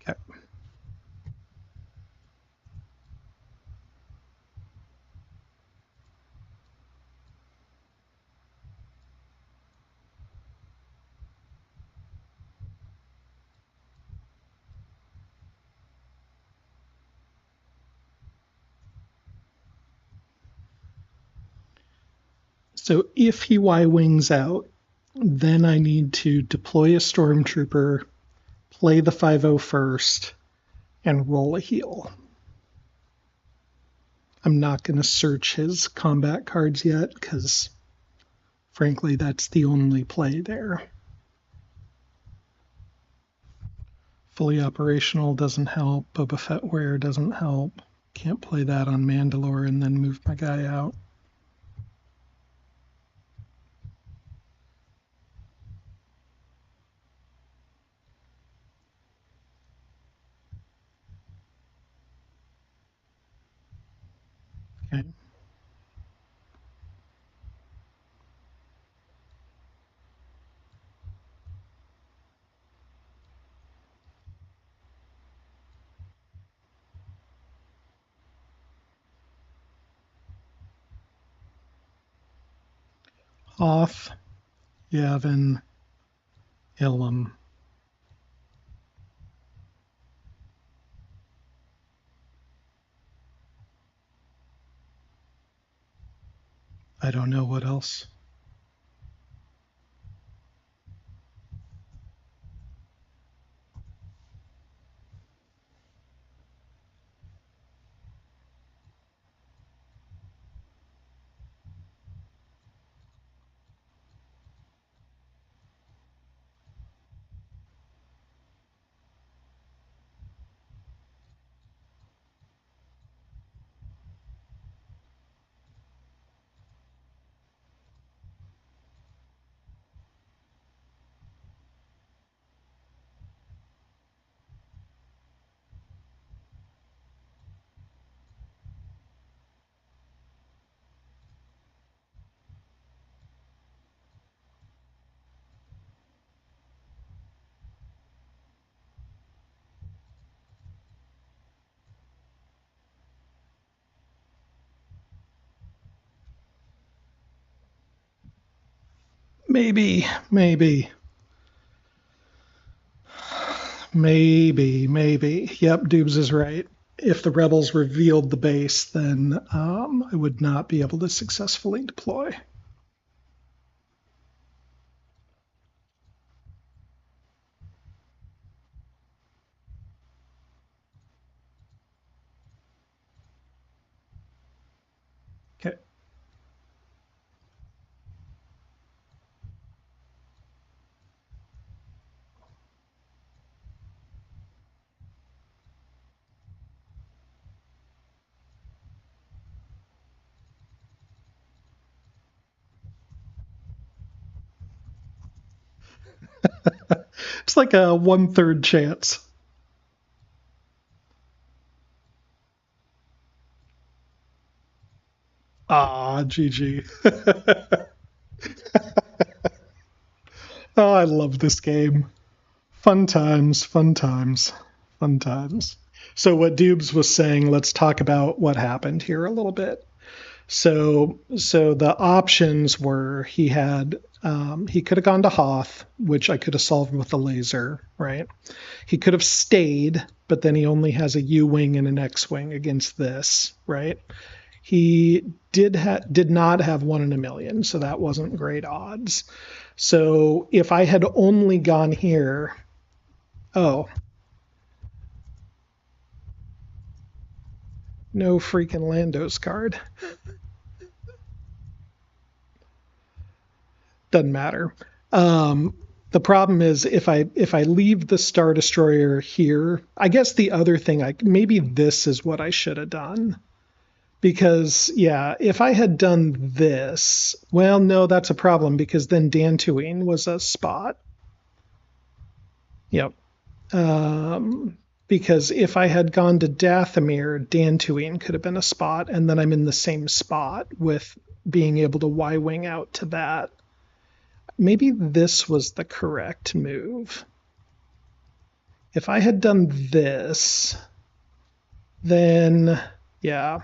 Okay. So if he Y-wings out, then I need to deploy a stormtrooper, play the 5-0 first, and roll a heal. I'm not going to search his combat cards yet because, frankly, that's the only play there. Fully operational doesn't help. Boba Fett wear doesn't help. Can't play that on Mandalore and then move my guy out. Okay. Hoth, Yavin, Ilum. I don't know what else. Maybe. Yep, Dubes is right. If the rebels revealed the base, then I would not be able to successfully deploy. Okay. It's like a 1/3 chance. Ah, GG. Oh, I love this game. Fun times, fun times, fun times. So, what Dubes was saying, let's talk about what happened here a little bit. So the options were he could have gone to Hoth, which I could have solved with a laser, right? He could have stayed, but then he only has a U-wing and an X-wing against this, right? He did not have 1 in a million, so that wasn't great odds. So if I had only gone here, oh, No freaking Lando's card. Doesn't matter. The problem is if I leave the Star Destroyer here, I guess the other thing, maybe this is what I should have done. Because, yeah, if I had done this, well, no, that's a problem because then Dantooine was a spot. Yep. Because if I had gone to Dathomir, Dantooine could have been a spot, and then I'm in the same spot with being able to Y-wing out to that. Maybe this was the correct move. If I had done this, then, yeah,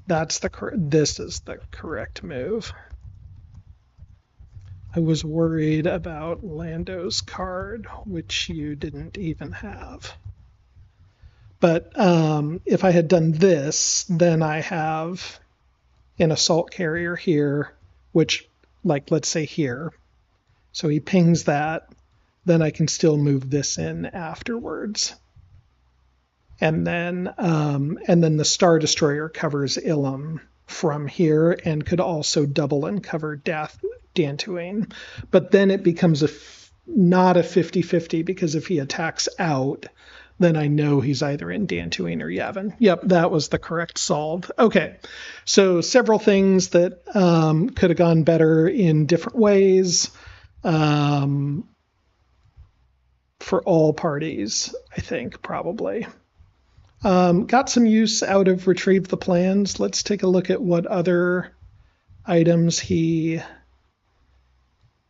this is the correct move. I was worried about Lando's card, which you didn't even have. But if I had done this, then I have an assault carrier here, which, like, let's say here. So he pings that, then I can still move this in afterwards. And then the Star Destroyer covers Ilum from here and could also double and cover Dantooine. But then it becomes not a 50-50 because if he attacks out, then I know he's either in Dantooine or Yavin. Yep, that was the correct solve. Okay, so several things that could have gone better in different ways for all parties, I think, probably. Got some use out of Retrieve the Plans. Let's take a look at what other items he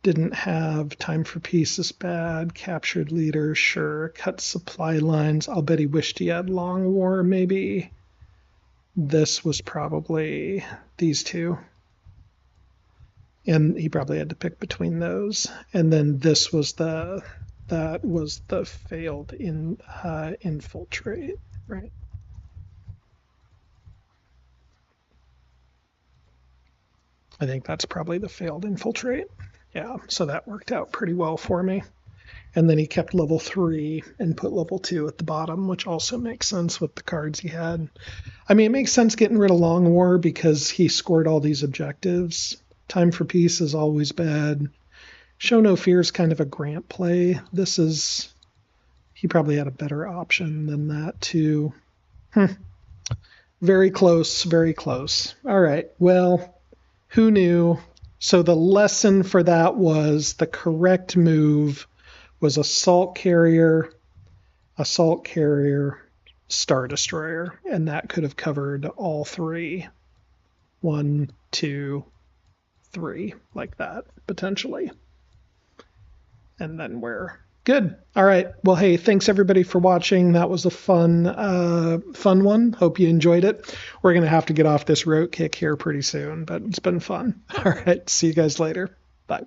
didn't have. Time for Peace is bad. Captured Leader, sure. Cut supply lines. I'll bet he wished he had Long War, maybe. This was probably these two. And he probably had to pick between those. And then this was the failed infiltrate. Right. I think that's probably the failed infiltrate. Yeah, so that worked out pretty well for me. And then he kept level 3 and put level 2 at the bottom, which also makes sense with the cards he had. I mean, it makes sense getting rid of Long War because he scored all these objectives. Time for Peace is always bad. Show No Fear is kind of a Grant play. He probably had a better option than that too. Very close, very close. All right, well, who knew? So the lesson for that was the correct move was Assault Carrier, Star Destroyer, and that could have covered all three. 1, 2, 3, like that, potentially. And then we're good. All right. Well, hey, thanks everybody for watching. That was a fun one. Hope you enjoyed it. We're going to have to get off this rote kick here pretty soon, but it's been fun. All right. See you guys later. Bye.